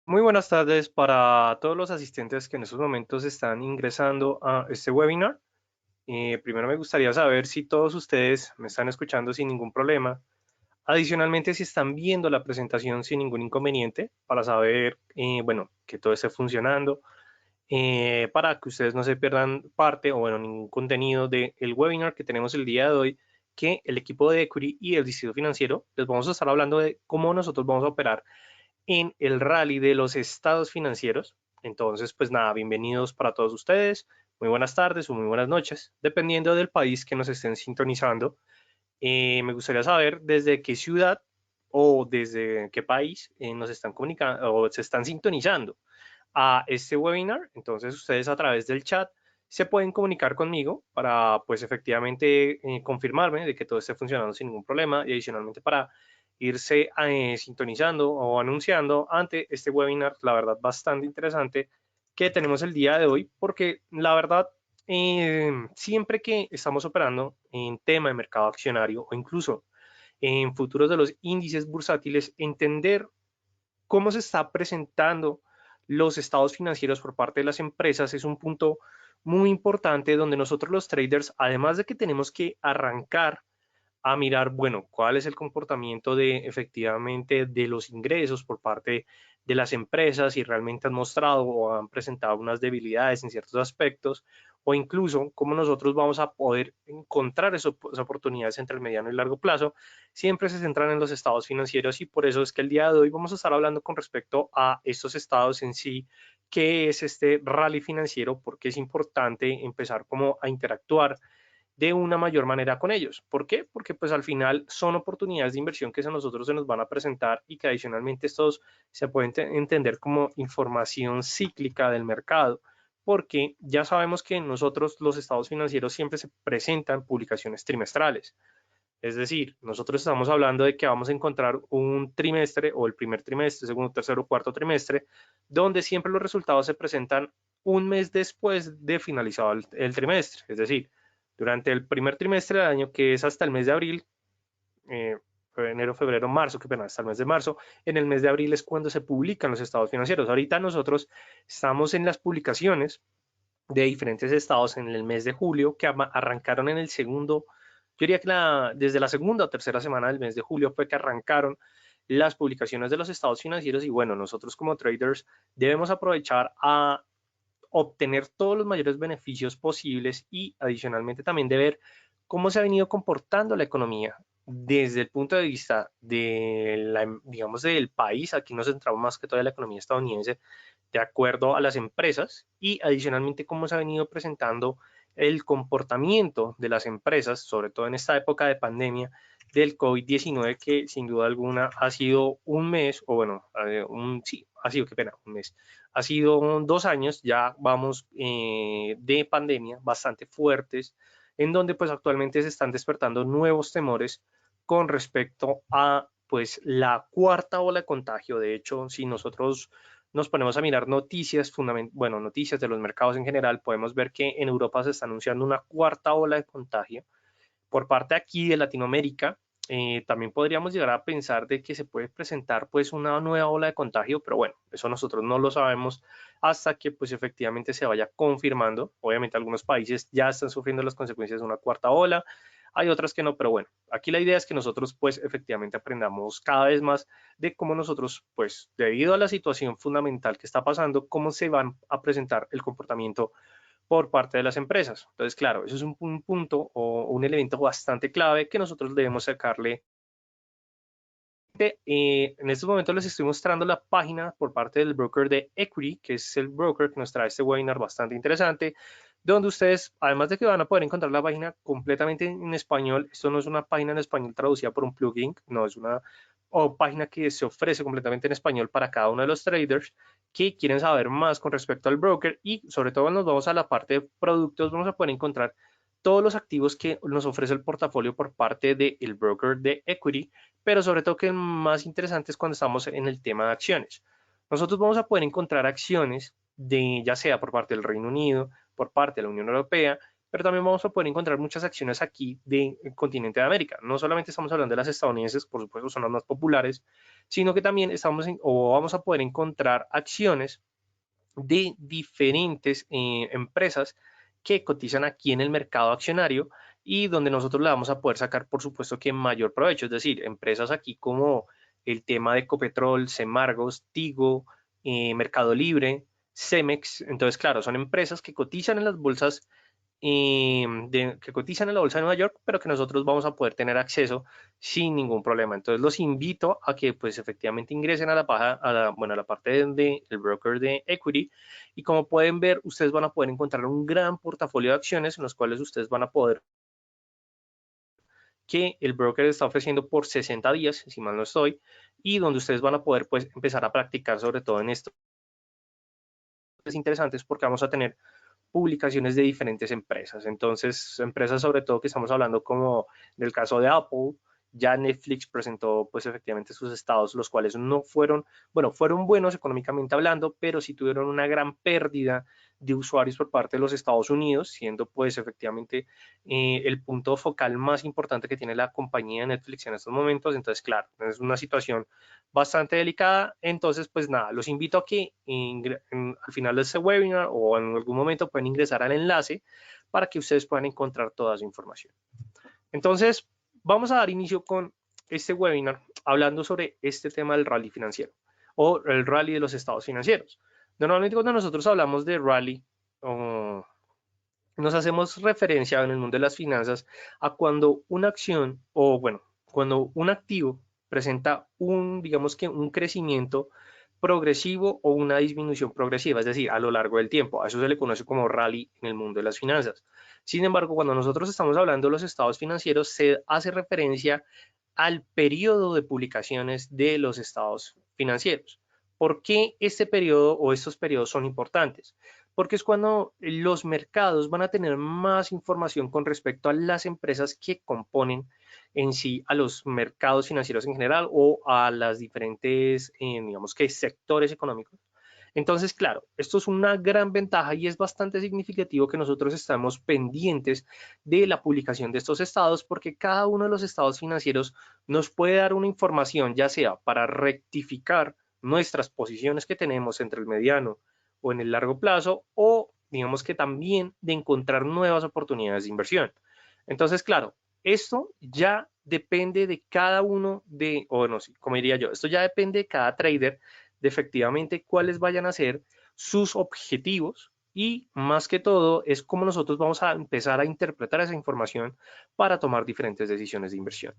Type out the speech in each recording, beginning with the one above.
Muy buenas tardes para todos los asistentes que en estos momentos están ingresando a este webinar. Primero me gustaría saber si todos ustedes me están escuchando sin ningún problema. Adicionalmente, si están viendo la presentación sin ningún inconveniente para saber, bueno, que todo esté funcionando, para que ustedes no se pierdan parte o, bueno, ningún contenido del webinar que tenemos el día de hoy, que el equipo de Equity y el Distrito Financiero les vamos a estar hablando de cómo nosotros vamos a operar en el rally de los estados financieros. Entonces, pues nada, bienvenidos para todos ustedes. Muy buenas tardes o muy buenas noches, dependiendo del país que nos estén sintonizando. Me gustaría saber desde qué ciudad o desde qué país nos están comunicando o se están sintonizando a este webinar. Entonces, ustedes a través del chat se pueden comunicar conmigo para, pues, efectivamente confirmarme de que todo esté funcionando sin ningún problema y adicionalmente para irse sintonizando o anunciando ante este webinar, la verdad, bastante interesante que tenemos el día de hoy, porque la verdad, siempre que estamos operando en tema de mercado accionario o incluso en futuros de los índices bursátiles, entender cómo se está presentando los estados financieros por parte de las empresas es un punto muy importante donde nosotros los traders, además de que tenemos que arrancar a mirar, bueno, cuál es el comportamiento de efectivamente de los ingresos por parte de las empresas, si realmente han mostrado o han presentado unas debilidades en ciertos aspectos, o incluso cómo nosotros vamos a poder encontrar esas oportunidades entre el mediano y largo plazo, siempre se centran en los estados financieros y por eso es que el día de hoy vamos a estar hablando con respecto a estos estados en sí, qué es este rally financiero, por qué es importante empezar como a interactuar de una mayor manera con ellos. ¿Por qué? Porque pues al final son oportunidades de inversión que a nosotros se nos van a presentar y que adicionalmente estos se pueden entender como información cíclica del mercado, porque ya sabemos que nosotros los estados financieros siempre se presentan publicaciones trimestrales. Es decir, nosotros estamos hablando de que vamos a encontrar un trimestre o el primer trimestre, segundo, tercero, cuarto trimestre, donde siempre los resultados se presentan un mes después de finalizado el trimestre. Es decir, durante el primer trimestre del año, que es hasta el mes de abril, eh, enero, febrero, marzo, que pena, hasta el mes de marzo, en el mes de abril es cuando se publican los estados financieros. Ahorita nosotros estamos en las publicaciones de diferentes estados en el mes de julio que arrancaron en el segundo, yo diría que desde la segunda o tercera semana del mes de julio fue que arrancaron las publicaciones de los estados financieros y bueno, nosotros como traders debemos aprovechar a obtener todos los mayores beneficios posibles y adicionalmente también de ver cómo se ha venido comportando la economía desde el punto de vista de la, digamos, del país. Aquí nos centramos más que todo en la economía estadounidense, de acuerdo a las empresas y adicionalmente cómo se ha venido presentando el comportamiento de las empresas, sobre todo en esta época de pandemia del COVID-19, que sin duda alguna ha sido un mes, o bueno, sí, ha sido, qué pena, un mes, ha sido 2 años, ya vamos de pandemia bastante fuertes, en donde pues actualmente se están despertando nuevos temores con respecto a pues la cuarta ola de contagio. De hecho, si nosotros nos ponemos a mirar noticias, bueno, noticias de los mercados en general, podemos ver que en Europa se está anunciando una cuarta ola de contagio. Por parte aquí de Latinoamérica, también podríamos llegar a pensar de que se puede presentar pues una nueva ola de contagio, pero bueno, eso nosotros no lo sabemos hasta que pues efectivamente se vaya confirmando. Obviamente algunos países ya están sufriendo las consecuencias de una cuarta ola, hay otras que no, pero bueno, aquí la idea es que nosotros pues efectivamente aprendamos cada vez más de cómo nosotros pues debido a la situación fundamental que está pasando, cómo se van a presentar el comportamiento por parte de las empresas. Entonces, claro, eso es un punto o un elemento bastante clave que nosotros debemos sacarle. En estos momentos les estoy mostrando la página por parte del broker de Equity, que es el broker que nos trae este webinar bastante interesante, donde ustedes, además de que van a poder encontrar la página completamente en español, esto no es una página en español traducida por un plugin, no es una página que se ofrece completamente en español para cada uno de los traders que quieren saber más con respecto al broker y sobre todo nos vamos a la parte de productos, vamos a poder encontrar todos los activos que nos ofrece el portafolio por parte del broker de Equity, pero sobre todo que más interesante es cuando estamos en el tema de acciones. Nosotros vamos a poder encontrar acciones de ya sea por parte del Reino Unido, por parte de la Unión Europea, pero también vamos a poder encontrar muchas acciones aquí del continente de América. No solamente estamos hablando de las estadounidenses, por supuesto son las más populares, sino que también vamos a poder encontrar acciones de diferentes empresas que cotizan aquí en el mercado accionario y donde nosotros le vamos a poder sacar, por supuesto, que mayor provecho, es decir, empresas aquí como el tema de Ecopetrol, Semargos, Tigo, Mercado Libre, Cemex. Entonces, claro, son empresas que cotizan en las bolsas, que cotizan en la bolsa de Nueva York, pero que nosotros vamos a poder tener acceso sin ningún problema. Entonces, los invito a que, pues, efectivamente ingresen a la, bueno, a la parte del broker de equity, y como pueden ver, ustedes van a poder encontrar un gran portafolio de acciones en los cuales ustedes van a poder, que el broker está ofreciendo por 60 días, si mal no estoy, y donde ustedes van a poder, pues, empezar a practicar sobre todo en esto. Es interesante porque vamos a tener publicaciones de diferentes empresas. Entonces, empresas sobre todo que estamos hablando como en el caso de Apple, ya Netflix presentó pues efectivamente sus estados, los cuales no fueron, bueno, fueron buenos económicamente hablando, pero sí tuvieron una gran pérdida de usuarios por parte de los Estados Unidos, siendo pues efectivamente el punto focal más importante que tiene la compañía de Netflix en estos momentos. Entonces, claro, es una situación bastante delicada. Entonces, pues nada, los invito a que al final de este webinar o en algún momento pueden ingresar al enlace para que ustedes puedan encontrar toda su información. Entonces, vamos a dar inicio con este webinar hablando sobre este tema del rally financiero o el rally de los estados financieros. Normalmente cuando nosotros hablamos de rally, nos hacemos referencia en el mundo de las finanzas a cuando una acción o bueno, cuando un activo presenta digamos que un crecimiento progresivo o una disminución progresiva, es decir, a lo largo del tiempo. A eso se le conoce como rally en el mundo de las finanzas. Sin embargo, cuando nosotros estamos hablando de los estados financieros, se hace referencia al periodo de publicaciones de los estados financieros. ¿Por qué este periodo o estos periodos son importantes? Porque es cuando los mercados van a tener más información con respecto a las empresas que componen en sí a los mercados financieros en general o a las diferentes, digamos que sectores económicos. Entonces, claro, esto es una gran ventaja y es bastante significativo que nosotros estamos pendientes de la publicación de estos estados, porque cada uno de los estados financieros nos puede dar una información, ya sea para rectificar nuestras posiciones que tenemos entre el mediano o en el largo plazo, o digamos que también de encontrar nuevas oportunidades de inversión. Entonces, claro, esto ya depende de cada uno de, o no, como diría yo, esto ya depende de cada trader, de efectivamente cuáles vayan a ser sus objetivos, y más que todo es cómo nosotros vamos a empezar a interpretar esa información para tomar diferentes decisiones de inversión.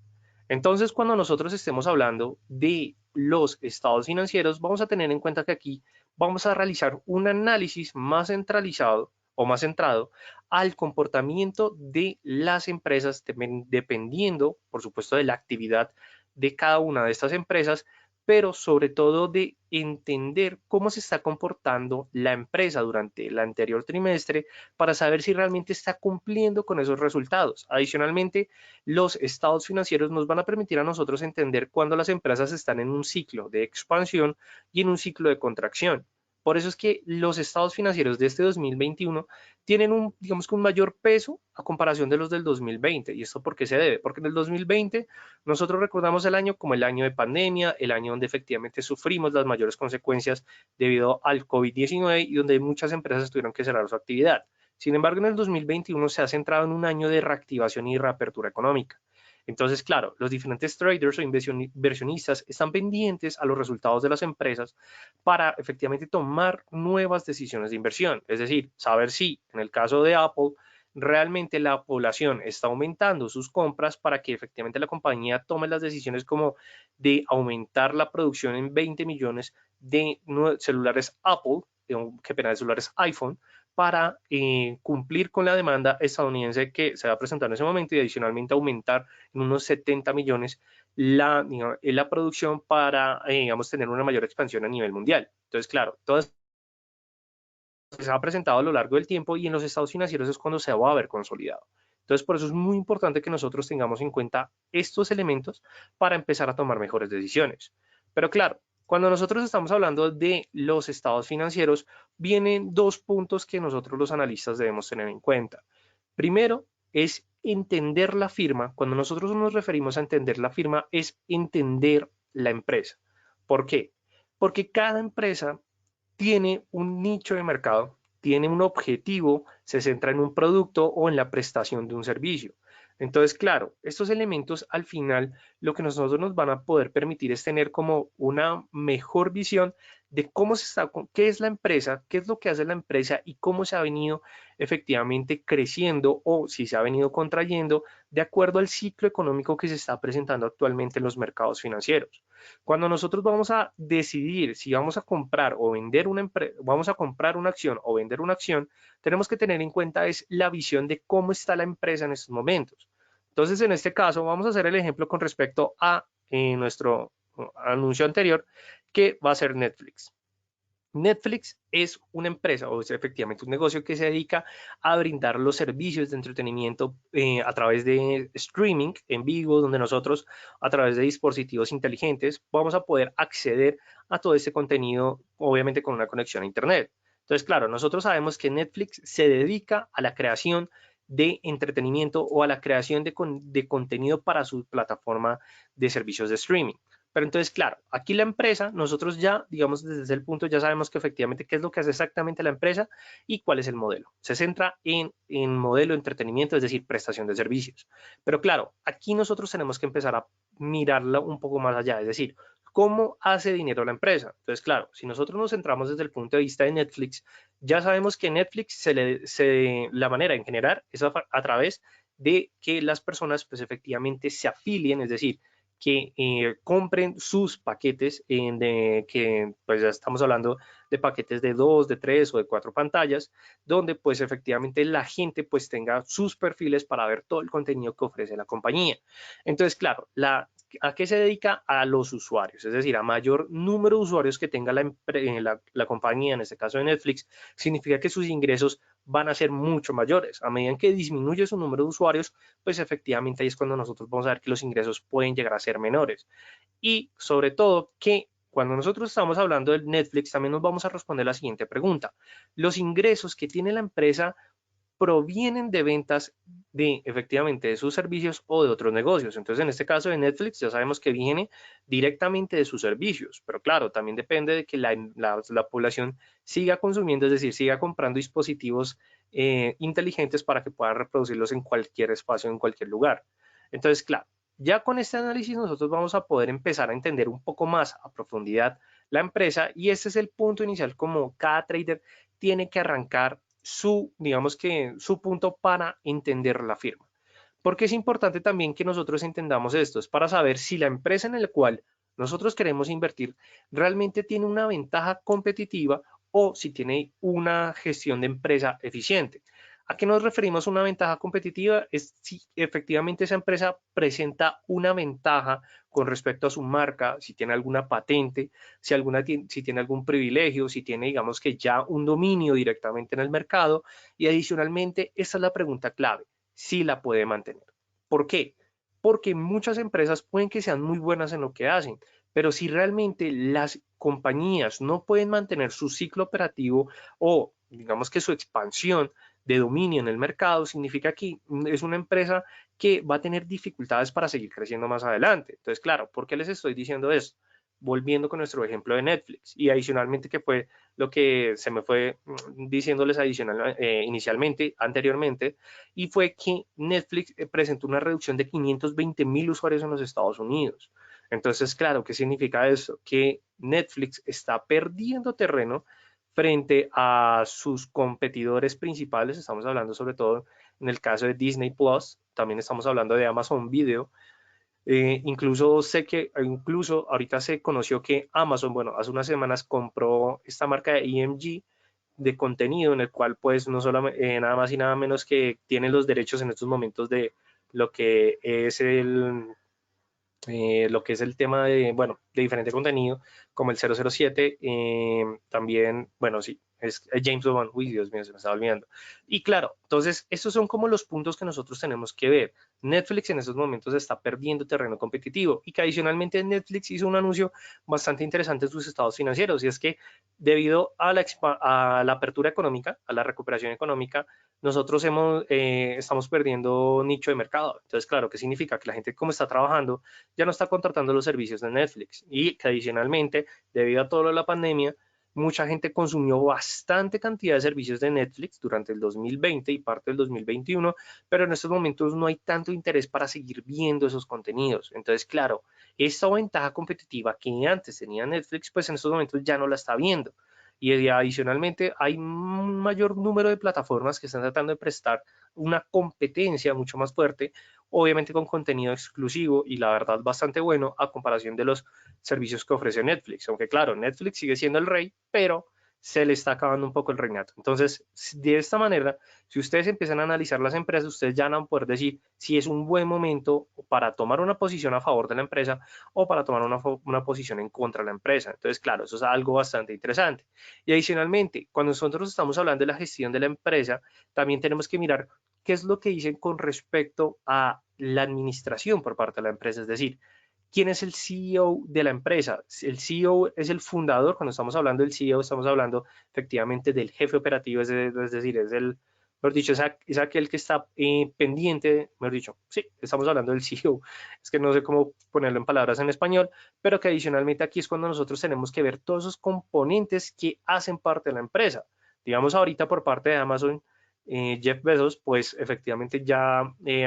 Entonces, cuando nosotros estemos hablando de los estados financieros, vamos a tener en cuenta que aquí vamos a realizar un análisis más centralizado o más centrado al comportamiento de las empresas, dependiendo, por supuesto, de la actividad de cada una de estas empresas, pero sobre todo de entender cómo se está comportando la empresa durante el anterior trimestre para saber si realmente está cumpliendo con esos resultados. Adicionalmente, los estados financieros nos van a permitir a nosotros entender cuándo las empresas están en un ciclo de expansión y en un ciclo de contracción. Por eso es que los estados financieros de este 2021 tienen digamos que un mayor peso a comparación de los del 2020. ¿Y esto por qué se debe? Porque en el 2020 nosotros recordamos el año como el año de pandemia, el año donde efectivamente sufrimos las mayores consecuencias debido al COVID-19 y donde muchas empresas tuvieron que cerrar su actividad. Sin embargo, en el 2021 se ha centrado en un año de reactivación y reapertura económica. Entonces, claro, los diferentes traders o inversionistas están pendientes a los resultados de las empresas para efectivamente tomar nuevas decisiones de inversión. Es decir, saber si en el caso de Apple realmente la población está aumentando sus compras para que efectivamente la compañía tome las decisiones como de aumentar la producción en 20 millones de celulares Apple, de celulares iPhone, para cumplir con la demanda estadounidense que se va a presentar en ese momento, y adicionalmente aumentar en unos 70 millones la producción para, digamos, tener una mayor expansión a nivel mundial. Entonces, claro, todo esto se ha presentado a lo largo del tiempo y en los estados financieros es cuando se va a haber consolidado. Entonces, por eso es muy importante que nosotros tengamos en cuenta estos elementos para empezar a tomar mejores decisiones. Pero claro, cuando nosotros estamos hablando de los estados financieros, vienen dos puntos que nosotros los analistas debemos tener en cuenta. Primero es entender la firma. Cuando nosotros nos referimos a entender la firma, es entender la empresa. ¿Por qué? Porque cada empresa tiene un nicho de mercado, tiene un objetivo, se centra en un producto o en la prestación de un servicio. Entonces, claro, estos elementos al final lo que nosotros nos van a poder permitir es tener como una mejor visión de cómo se está, qué es la empresa, qué es lo que hace la empresa y cómo se ha venido efectivamente creciendo o si se ha venido contrayendo de acuerdo al ciclo económico que se está presentando actualmente en los mercados financieros. Cuando nosotros vamos a decidir si vamos a comprar o vender una empresa, vamos a comprar una acción o vender una acción, tenemos que tener en cuenta es la visión de cómo está la empresa en estos momentos. Entonces, en este caso, vamos a hacer el ejemplo con respecto a nuestro anuncio anterior, que va a ser Netflix. Netflix es una empresa o es efectivamente un negocio que se dedica a brindar los servicios de entretenimiento a través de streaming en vivo, donde nosotros a través de dispositivos inteligentes vamos a poder acceder a todo este contenido, obviamente con una conexión a Internet. Entonces, claro, nosotros sabemos que Netflix se dedica a la creación de entretenimiento o a la creación de contenido para su plataforma de servicios de streaming. Pero entonces, claro, aquí la empresa, nosotros ya, digamos, desde el punto ya sabemos que efectivamente qué es lo que hace exactamente la empresa y cuál es el modelo. Se centra en modelo de entretenimiento, es decir, prestación de servicios. Pero claro, aquí nosotros tenemos que empezar a mirarla un poco más allá, es decir, ¿cómo hace dinero la empresa? Entonces, claro, si nosotros nos centramos desde el punto de vista de Netflix, ya sabemos que Netflix la manera en generar es a través de que las personas pues efectivamente se afilien, es decir, que compren sus paquetes que pues ya estamos hablando de paquetes de 2, de 3 o de 4 pantallas, donde pues efectivamente la gente pues tenga sus perfiles para ver todo el contenido que ofrece la compañía. Entonces, claro, ¿a qué se dedica? A los usuarios, es decir, a mayor número de usuarios que tenga la compañía, en este caso de Netflix, significa que sus ingresos van a ser mucho mayores. A medida que disminuye su número de usuarios, pues efectivamente ahí es cuando nosotros vamos a ver que los ingresos pueden llegar a ser menores. Y sobre todo que cuando nosotros estamos hablando del Netflix, también nos vamos a responder la siguiente pregunta. Los ingresos que tiene la empresa provienen de ventas de efectivamente de sus servicios o de otros negocios. Entonces, en este caso de Netflix, ya sabemos que viene directamente de sus servicios, pero claro, también depende de que la población siga consumiendo, es decir, siga comprando dispositivos inteligentes para que puedan reproducirlos en cualquier espacio, en cualquier lugar. Entonces, claro, ya con este análisis nosotros vamos a poder empezar a entender un poco más a profundidad la empresa y este es el punto inicial como cada trader tiene que arrancar digamos que su punto para entender la firma. Porque es importante también que nosotros entendamos esto, es para saber si la empresa en la cual nosotros queremos invertir realmente tiene una ventaja competitiva o si tiene una gestión de empresa eficiente. ¿A qué nos referimos una ventaja competitiva? Es si efectivamente esa empresa presenta una ventaja con respecto a su marca, si tiene alguna patente, si tiene algún privilegio, si tiene, digamos que ya un dominio directamente en el mercado. Y adicionalmente, esta es la pregunta clave, si la puede mantener. ¿Por qué? Porque muchas empresas pueden que sean muy buenas en lo que hacen, pero si realmente las compañías no pueden mantener su ciclo operativo o digamos que su expansión de dominio en el mercado, significa que es una empresa que va a tener dificultades para seguir creciendo más adelante. Entonces, claro, ¿por qué les estoy diciendo esto? Volviendo con nuestro ejemplo de Netflix y adicionalmente que fue lo que se me fue diciéndoles inicialmente, anteriormente, y fue que Netflix presentó una reducción de 520,000 usuarios en los Estados Unidos. Entonces, claro, ¿qué significa eso? Que Netflix está perdiendo terreno frente a sus competidores principales, estamos hablando sobre todo en el caso de Disney Plus, también estamos hablando de Amazon Video, incluso sé que, incluso ahorita se conoció que Amazon, bueno, hace unas semanas compró esta marca de EMG de contenido en el cual pues no solamente, nada más y nada menos que tienen los derechos en estos momentos de lo que es lo que es el tema de, bueno, de diferente contenido, como el 007, también, bueno, sí, es James Bond. Uy, Dios mío, se me estaba olvidando. Y claro, entonces, estos son como los puntos que nosotros tenemos que ver. Netflix en estos momentos está perdiendo terreno competitivo y que adicionalmente Netflix hizo un anuncio bastante interesante en sus estados financieros y es que debido a la apertura económica, a la recuperación económica, nosotros estamos perdiendo nicho de mercado. Entonces, claro, ¿qué significa? Que la gente como está trabajando ya no está contratando los servicios de Netflix y que adicionalmente, debido a todo lo de la pandemia, mucha gente consumió bastante cantidad de servicios de Netflix durante el 2020 y parte del 2021, pero en estos momentos no hay tanto interés para seguir viendo esos contenidos. Entonces, claro, esta ventaja competitiva que antes tenía Netflix, pues en estos momentos ya no la está viendo. Y adicionalmente hay un mayor número de plataformas que están tratando de prestar una competencia mucho más fuerte, obviamente con contenido exclusivo y la verdad bastante bueno a comparación de los servicios que ofrece Netflix. Aunque claro, Netflix sigue siendo el rey, pero se le está acabando un poco el reinato. Entonces, de esta manera, si ustedes empiezan a analizar las empresas, ustedes ya van a poder decir si es un buen momento para tomar una posición a favor de la empresa o para tomar una posición en contra de la empresa. Entonces, claro, eso es algo bastante interesante. Y adicionalmente, cuando nosotros estamos hablando de la gestión de la empresa, también tenemos que mirar qué es lo que dicen con respecto a la administración por parte de la empresa. Es decir, ¿quién es el CEO de la empresa? El CEO es el fundador. Cuando estamos hablando del CEO, estamos hablando efectivamente del jefe operativo, es decir, es el, mejor dicho, es aquel que está pendiente, mejor dicho, sí, estamos hablando del CEO. Es que no sé cómo ponerlo en palabras en español, pero que adicionalmente aquí es cuando nosotros tenemos que ver todos esos componentes que hacen parte de la empresa. Digamos ahorita por parte de Amazon, Jeff Bezos, pues efectivamente ya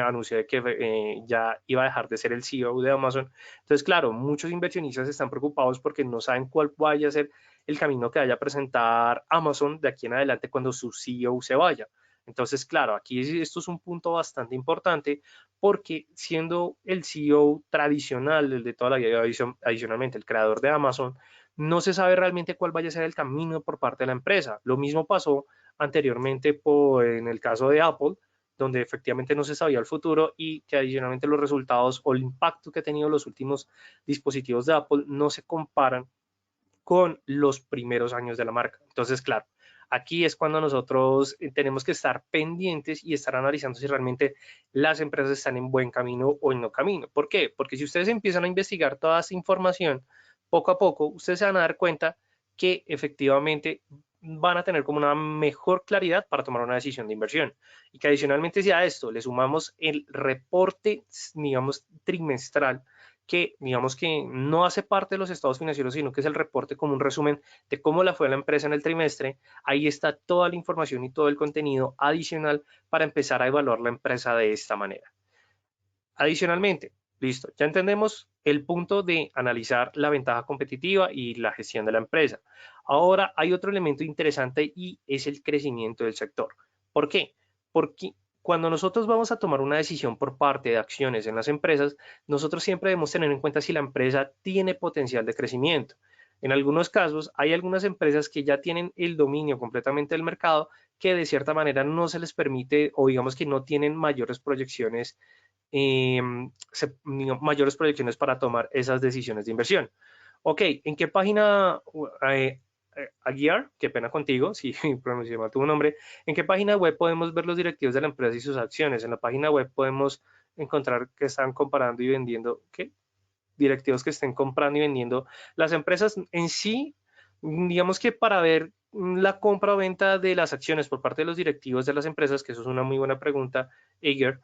anunció de que ya iba a dejar de ser el CEO de Amazon. Entonces, claro, muchos inversionistas están preocupados porque no saben cuál vaya a ser el camino que vaya a presentar Amazon de aquí en adelante cuando su CEO se vaya. Entonces, claro, aquí esto es un punto bastante importante porque siendo el CEO tradicional, el de toda la vida, adicionalmente el creador de Amazon, no se sabe realmente cuál vaya a ser el camino por parte de la empresa. Lo mismo pasó anteriormente en el caso de Apple, donde efectivamente no se sabía el futuro y que adicionalmente los resultados o el impacto que ha tenido los últimos dispositivos de Apple no se comparan con los primeros años de la marca. Entonces, claro, aquí es cuando nosotros tenemos que estar pendientes y estar analizando si realmente las empresas están en buen camino o en no camino. ¿Por qué? Porque si ustedes empiezan a investigar toda esta información, poco a poco, ustedes se van a dar cuenta que efectivamente van a tener como una mejor claridad para tomar una decisión de inversión. Y que adicionalmente si a esto le sumamos el reporte, digamos, trimestral, que digamos que no hace parte de los estados financieros, sino que es el reporte como un resumen de cómo la fue la empresa en el trimestre. Ahí está toda la información y todo el contenido adicional para empezar a evaluar la empresa de esta manera. Adicionalmente, listo, ya entendemos el punto de analizar la ventaja competitiva y la gestión de la empresa. Ahora hay otro elemento interesante y es el crecimiento del sector. ¿Por qué? Porque cuando nosotros vamos a tomar una decisión por parte de acciones en las empresas, nosotros siempre debemos tener en cuenta si la empresa tiene potencial de crecimiento. En algunos casos, hay algunas empresas que ya tienen el dominio completamente del mercado que de cierta manera no se les permite o digamos que no tienen mayores proyecciones mayores proyecciones para tomar esas decisiones de inversión. Ok, ¿en qué página, Aguiar, qué pena contigo, si pronuncié mal tu nombre, en qué página web podemos ver los directivos de la empresa y sus acciones? En la página web podemos encontrar que están comparando y vendiendo, ¿qué? Directivos que estén comprando y vendiendo. Las empresas en sí, digamos que para ver la compra o venta de las acciones por parte de los directivos de las empresas, que eso es una muy buena pregunta, Aguiar,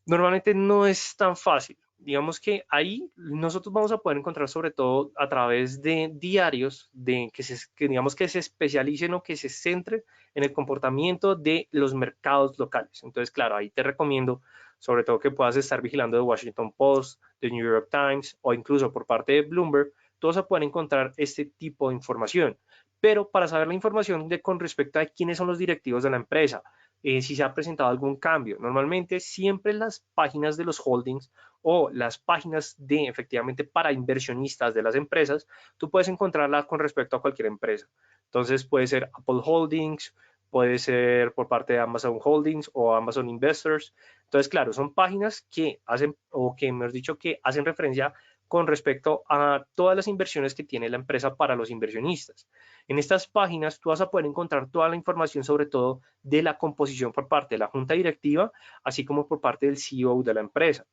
normalmente no es tan fácil. Digamos que ahí nosotros vamos a poder encontrar sobre todo a través de diarios digamos que se especialicen o que se centren en el comportamiento de los mercados locales. Entonces, claro, ahí te recomiendo sobre todo que puedas estar vigilando de Washington Post, de New York Times o incluso por parte de Bloomberg, todos a poder encontrar este tipo de información. Pero para saber la información con respecto a quiénes son los directivos de la empresa, si se ha presentado algún cambio. Normalmente siempre las páginas de los holdings o las páginas de efectivamente para inversionistas de las empresas, tú puedes encontrarlas con respecto a cualquier empresa. Entonces puede ser Apple Holdings, puede ser por parte de Amazon Holdings o Amazon Investors. Entonces, claro, son páginas que hacen, o que hemos dicho que hacen referencia con respecto a todas las inversiones que tiene la empresa para los inversionistas. En estas páginas tú vas a poder encontrar toda la información, sobre todo de la composición por parte de la junta directiva, así como por parte del CEO de la empresa.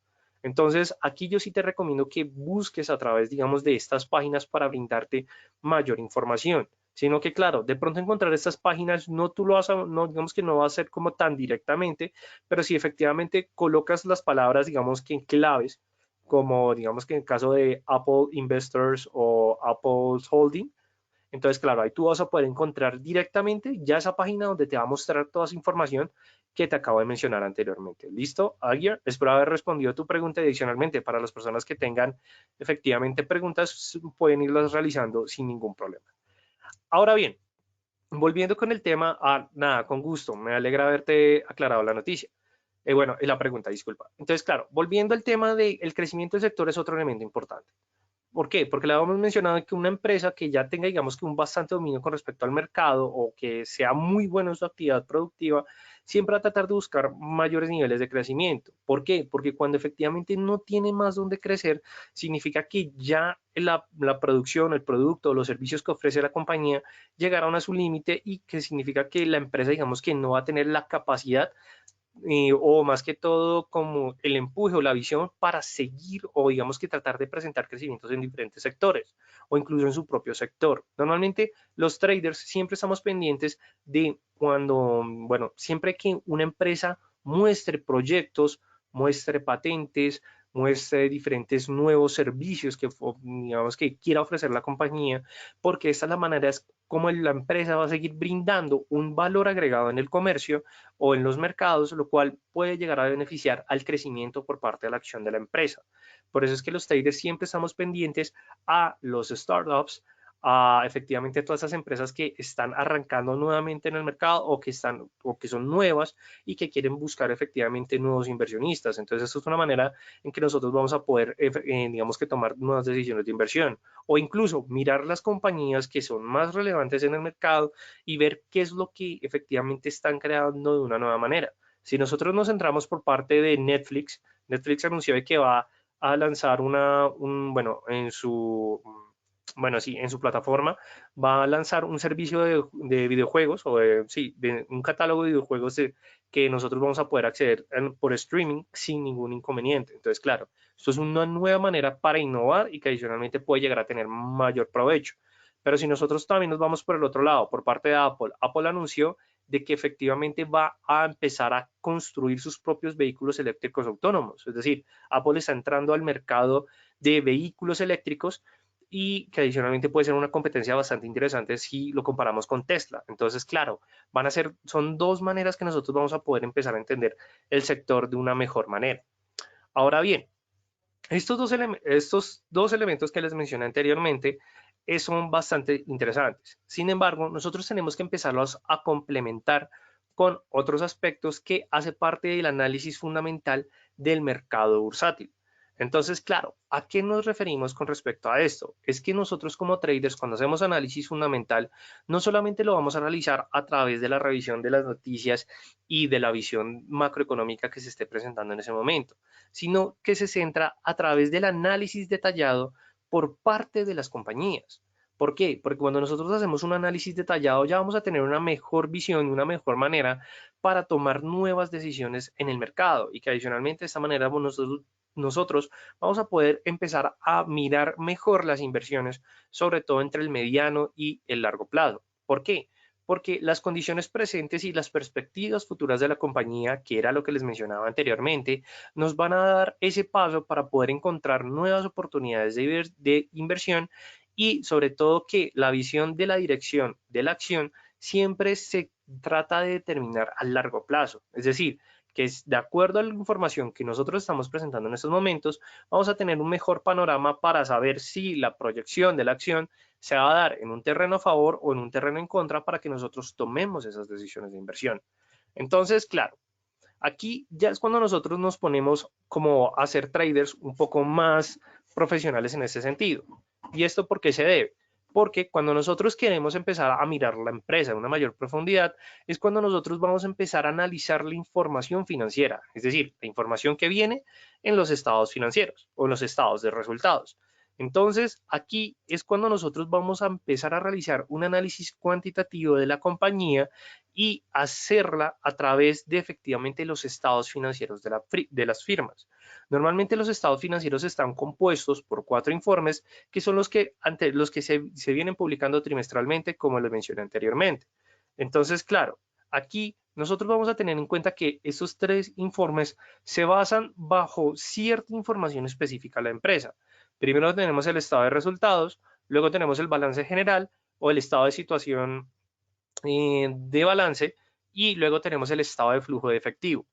Entonces, aquí yo sí te recomiendo que busques a través, digamos, de estas páginas para brindarte mayor información. Sino que, claro, de pronto encontrar estas páginas, no tú lo vas a, no, digamos que no va a ser como tan directamente, pero si efectivamente colocas las palabras, digamos que en claves, como digamos que en el caso de Apple Investors o Apple Holding, entonces, claro, ahí tú vas a poder encontrar directamente ya esa página donde te va a mostrar toda esa información que te acabo de mencionar anteriormente. ¿Listo, Aguirre? Espero haber respondido a tu pregunta. Adicionalmente, para las personas que tengan efectivamente preguntas, pueden irlas realizando sin ningún problema. Ahora bien, volviendo con el tema, nada, con gusto, me alegra haberte aclarado la noticia. Bueno, la pregunta, disculpa. Entonces, claro, volviendo al tema del crecimiento del sector es otro elemento importante. ¿Por qué? Porque le habíamos mencionado que una empresa que ya tenga, digamos, que un bastante dominio con respecto al mercado o que sea muy buena en su actividad productiva, siempre va a tratar de buscar mayores niveles de crecimiento. ¿Por qué? Porque cuando efectivamente no tiene más donde crecer, significa que ya la producción, el producto o los servicios que ofrece la compañía llegaron a su límite y que significa que la empresa, digamos, que no va a tener la capacidad o más que todo como el empuje o la visión para seguir o digamos que tratar de presentar crecimientos en diferentes sectores o incluso en su propio sector. Normalmente los traders siempre estamos pendientes de cuando, bueno, siempre que una empresa muestre proyectos, muestre patentes, muestre diferentes nuevos servicios que digamos que quiera ofrecer la compañía, porque esta es la manera es como la empresa va a seguir brindando un valor agregado en el comercio o en los mercados, lo cual puede llegar a beneficiar al crecimiento por parte de la acción de la empresa. Por eso es que los traders siempre estamos pendientes a los startups, a efectivamente todas esas empresas que están arrancando nuevamente en el mercado o que son nuevas y que quieren buscar efectivamente nuevos inversionistas. Entonces, esto es una manera en que nosotros vamos a poder, digamos que tomar nuevas decisiones de inversión o incluso mirar las compañías que son más relevantes en el mercado y ver qué es lo que efectivamente están creando de una nueva manera. Si nosotros nos centramos por parte de Netflix, Netflix anunció que va a lanzar bueno, bueno, sí, en su plataforma va a lanzar un servicio de videojuegos o sí, de un catálogo de videojuegos que nosotros vamos a poder acceder por streaming sin ningún inconveniente. Entonces, claro, esto es una nueva manera para innovar y que adicionalmente puede llegar a tener mayor provecho. Pero si nosotros también nos vamos por el otro lado, por parte de Apple, Apple anunció de que efectivamente va a empezar a construir sus propios vehículos eléctricos autónomos. Es decir, Apple está entrando al mercado de vehículos eléctricos y que adicionalmente puede ser una competencia bastante interesante si lo comparamos con Tesla. Entonces, claro, son dos maneras que nosotros vamos a poder empezar a entender el sector de una mejor manera. Ahora bien, estos dos elementos que les mencioné anteriormente son bastante interesantes. Sin embargo, nosotros tenemos que empezarlos a complementar con otros aspectos que hace parte del análisis fundamental del mercado bursátil. Entonces, claro, ¿a qué nos referimos con respecto a esto? Es que nosotros como traders, cuando hacemos análisis fundamental, no solamente lo vamos a realizar a través de la revisión de las noticias y de la visión macroeconómica que se esté presentando en ese momento, sino que se centra a través del análisis detallado por parte de las compañías. ¿Por qué? Porque cuando nosotros hacemos un análisis detallado ya vamos a tener una mejor visión, una mejor manera para tomar nuevas decisiones en el mercado y que adicionalmente de esta manera nosotros vamos a poder empezar a mirar mejor las inversiones, sobre todo entre el mediano y el largo plazo. ¿Por qué? Porque las condiciones presentes y las perspectivas futuras de la compañía, que era lo que les mencionaba anteriormente, nos van a dar ese paso para poder encontrar nuevas oportunidades de inversión y sobre todo que la visión de la dirección de la acción siempre se trata de determinar a largo plazo. Es decir, que es de acuerdo a la información que nosotros estamos presentando en estos momentos, vamos a tener un mejor panorama para saber si la proyección de la acción se va a dar en un terreno a favor o en un terreno en contra para que nosotros tomemos esas decisiones de inversión. Entonces, claro, aquí ya es cuando nosotros nos ponemos como a ser traders un poco más profesionales en ese sentido. ¿Y esto por qué se debe? Porque cuando nosotros queremos empezar a mirar la empresa en una mayor profundidad, es cuando nosotros vamos a empezar a analizar la información financiera, es decir, la información que viene en los estados financieros o en los estados de resultados. Entonces, aquí es cuando nosotros vamos a empezar a realizar un análisis cuantitativo de la compañía y hacerla a través de efectivamente los estados financieros de las firmas. Normalmente los estados financieros están compuestos por 4 informes que son los que se vienen publicando trimestralmente, como les mencioné anteriormente. Entonces, claro, aquí nosotros vamos a tener en cuenta que estos 3 informes se basan bajo cierta información específica de la empresa. Primero tenemos el estado de resultados, luego tenemos el balance general o el estado de situación de balance y luego tenemos el estado de flujo de efectivo.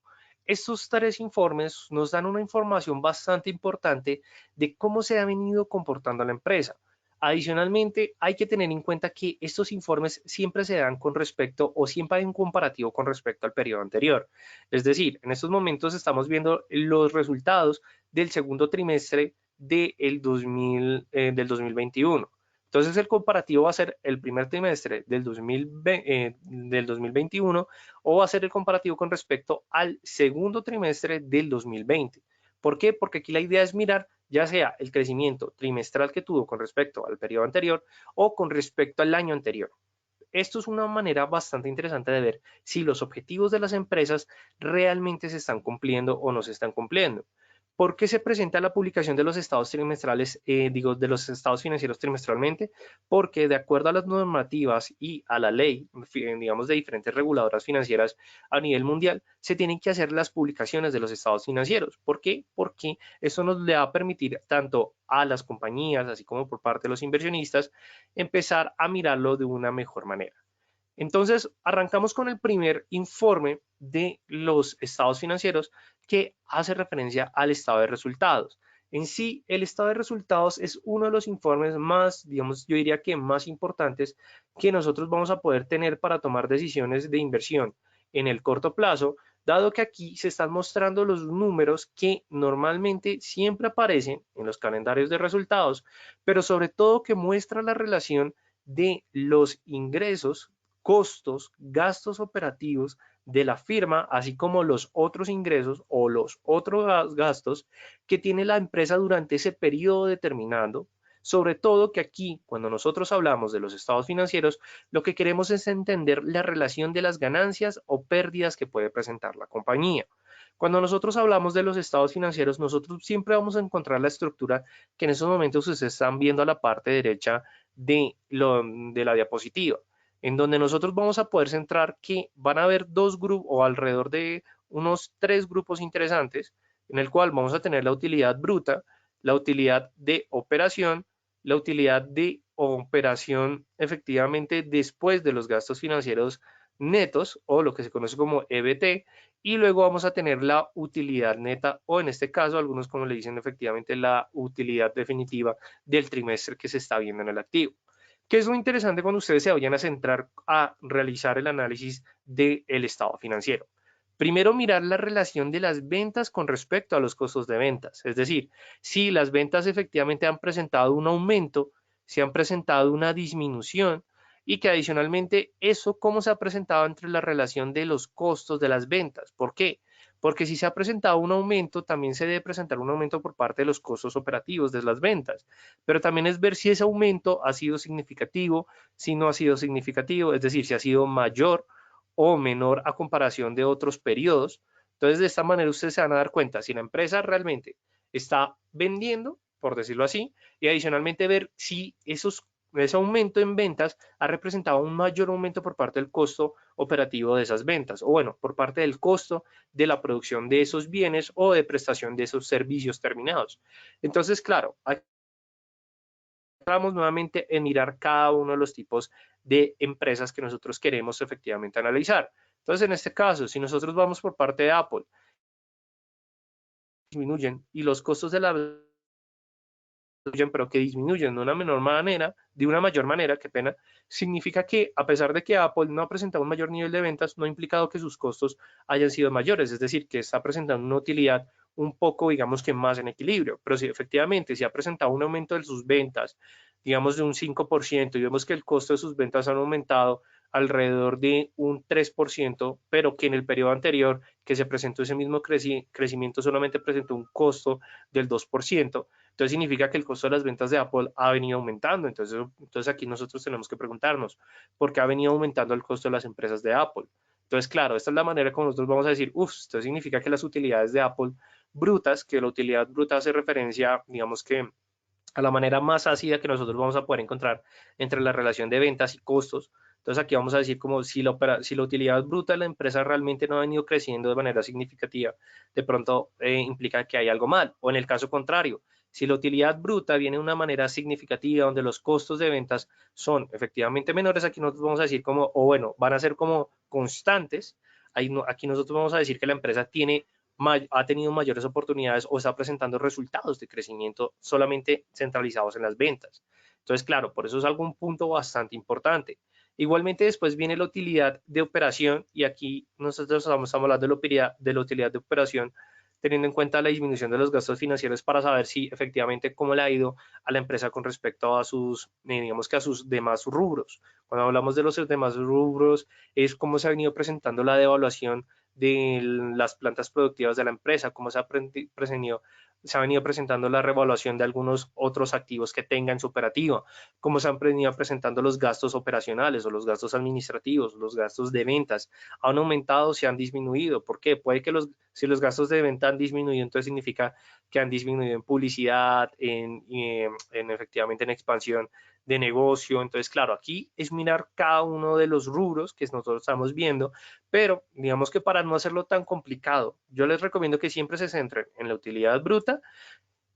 Estos 3 informes nos dan una información bastante importante de cómo se ha venido comportando la empresa. Adicionalmente, hay que tener en cuenta que estos informes siempre se dan con respecto o siempre hay un comparativo con respecto al periodo anterior. Es decir, en estos momentos estamos viendo los resultados del segundo trimestre del 2021. Entonces el comparativo va a ser el primer trimestre del 2021 o va a ser el comparativo con respecto al segundo trimestre del 2020. ¿Por qué? Porque aquí la idea es mirar ya sea el crecimiento trimestral que tuvo con respecto al periodo anterior o con respecto al año anterior. Esto es una manera bastante interesante de ver si los objetivos de las empresas realmente se están cumpliendo o no se están cumpliendo. ¿Por qué se presenta la publicación de los estados trimestrales, de los estados financieros trimestralmente? Porque de acuerdo a las normativas y a la ley, digamos, de diferentes reguladoras financieras a nivel mundial, se tienen que hacer las publicaciones de los estados financieros. ¿Por qué? Porque eso nos le va a permitir tanto a las compañías, así como por parte de los inversionistas, empezar a mirarlo de una mejor manera. Entonces, arrancamos con el primer informe de los estados financieros que hace referencia al estado de resultados. En sí, el estado de resultados es uno de los informes más, digamos, yo diría que más importantes que nosotros vamos a poder tener para tomar decisiones de inversión en el corto plazo, dado que aquí se están mostrando los números que normalmente siempre aparecen en los calendarios de resultados, pero sobre todo que muestra la relación de los ingresos, costos, gastos operativos de la firma, así como los otros ingresos o los otros gastos que tiene la empresa durante ese periodo determinado. Sobre todo que aquí, cuando nosotros hablamos de los estados financieros, lo que queremos es entender la relación de las ganancias o pérdidas que puede presentar la compañía. Cuando nosotros hablamos de los estados financieros, nosotros siempre vamos a encontrar la estructura que en esos momentos ustedes están viendo a la parte derecha de la diapositiva, en donde nosotros vamos a poder centrar que van a haber 2 grupos o alrededor de unos 3 grupos interesantes, en el cual vamos a tener la utilidad bruta, la utilidad de operación, la utilidad de operación efectivamente después de los gastos financieros netos o lo que se conoce como EBT, y luego vamos a tener la utilidad neta o en este caso algunos como le dicen efectivamente la utilidad definitiva del trimestre que se está viendo en el activo. ¿Qué es lo interesante cuando ustedes se vayan a centrar a realizar el análisis del estado financiero? Primero, mirar la relación de las ventas con respecto a los costos de ventas. Es decir, si las ventas efectivamente han presentado un aumento, si han presentado una disminución y que adicionalmente eso cómo se ha presentado entre la relación de los costos de las ventas. ¿Por qué? Porque si se ha presentado un aumento, también se debe presentar un aumento por parte de los costos operativos de las ventas. Pero también es ver si ese aumento ha sido significativo, si no ha sido significativo, es decir, si ha sido mayor o menor a comparación de otros periodos. Entonces, de esta manera ustedes se van a dar cuenta si la empresa realmente está vendiendo, por decirlo así, y adicionalmente ver si ese aumento en ventas ha representado un mayor aumento por parte del costo operativo de esas ventas, o bueno, por parte del costo de la producción de esos bienes o de prestación de esos servicios terminados. Entonces, claro, aquí entramos nuevamente en mirar cada uno de los tipos de empresas que nosotros queremos efectivamente analizar. Entonces, en este caso, si nosotros vamos por parte de Apple, disminuyen y los costos de la pero que disminuyen de una menor manera, de una mayor manera, qué pena, significa que a pesar de que Apple no ha presentado un mayor nivel de ventas, no ha implicado que sus costos hayan sido mayores, es decir, que está presentando una utilidad un poco, digamos que más en equilibrio, pero si efectivamente si ha presentado un aumento de sus ventas, digamos de un 5%, y vemos que el costo de sus ventas han aumentado alrededor de un 3%, pero que en el periodo anterior que se presentó ese mismo crecimiento solamente presentó un costo del 2%, Entonces significa que el costo de las ventas de Apple ha venido aumentando. Entonces aquí nosotros tenemos que preguntarnos, ¿por qué ha venido aumentando el costo de las empresas de Apple? Entonces, claro, esta es la manera como nosotros vamos a decir, esto significa que las utilidades de Apple brutas, que la utilidad bruta hace referencia, digamos que a la manera más ácida que nosotros vamos a poder encontrar entre la relación de ventas y costos. Entonces aquí vamos a decir como si la utilidad bruta de la empresa realmente no ha venido creciendo de manera significativa, de pronto implica que hay algo mal. O en el caso contrario, si la utilidad bruta viene de una manera significativa donde los costos de ventas son efectivamente menores, aquí nosotros vamos a decir como, o bueno, van a ser como constantes. Aquí nosotros vamos a decir que la empresa ha tenido mayores oportunidades o está presentando resultados de crecimiento solamente centralizados en las ventas. Entonces, claro, por eso es algún punto bastante importante. Igualmente después viene la utilidad de operación y aquí nosotros estamos hablando de la utilidad de operación teniendo en cuenta la disminución de los gastos financieros para saber si efectivamente cómo le ha ido a la empresa con respecto a sus, digamos que a sus demás rubros. Cuando hablamos de los demás rubros es cómo se ha venido presentando la devaluación de las plantas productivas de la empresa, cómo se ha venido presentando la revaluación de algunos otros activos que tenga en su operativa, cómo se han venido presentando los gastos operacionales o los gastos administrativos, los gastos de ventas, han aumentado o se han disminuido. ¿Por qué? Puede que si los gastos de venta han disminuido, entonces significa que han disminuido en publicidad, efectivamente en expansión de negocio. Entonces, claro, aquí es mirar cada uno de los rubros que nosotros estamos viendo, pero digamos que para no hacerlo tan complicado, yo les recomiendo que siempre se centren en la utilidad bruta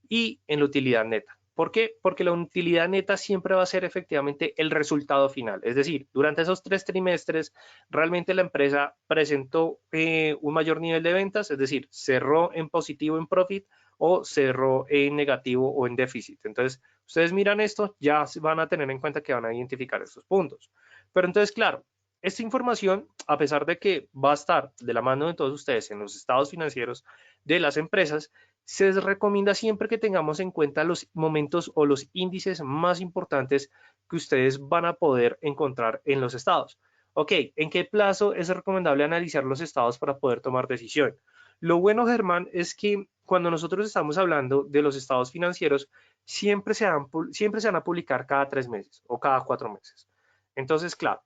y en la utilidad neta. ¿Por qué? Porque la utilidad neta siempre va a ser efectivamente el resultado final. Es decir, durante esos 3 trimestres, realmente la empresa presentó un mayor nivel de ventas, es decir, cerró en positivo en profit o cerró en negativo o en déficit. Entonces, ustedes miran esto, ya van a tener en cuenta que van a identificar estos puntos. Pero entonces, claro, esta información, a pesar de que va a estar de la mano de todos ustedes en los estados financieros de las empresas, se recomienda siempre que tengamos en cuenta los momentos o los índices más importantes que ustedes van a poder encontrar en los estados. Ok, ¿en qué plazo es recomendable analizar los estados para poder tomar decisión? Lo bueno, Germán, es que cuando nosotros estamos hablando de los estados financieros, siempre se van a publicar cada 3 meses o cada 4 meses. Entonces, claro,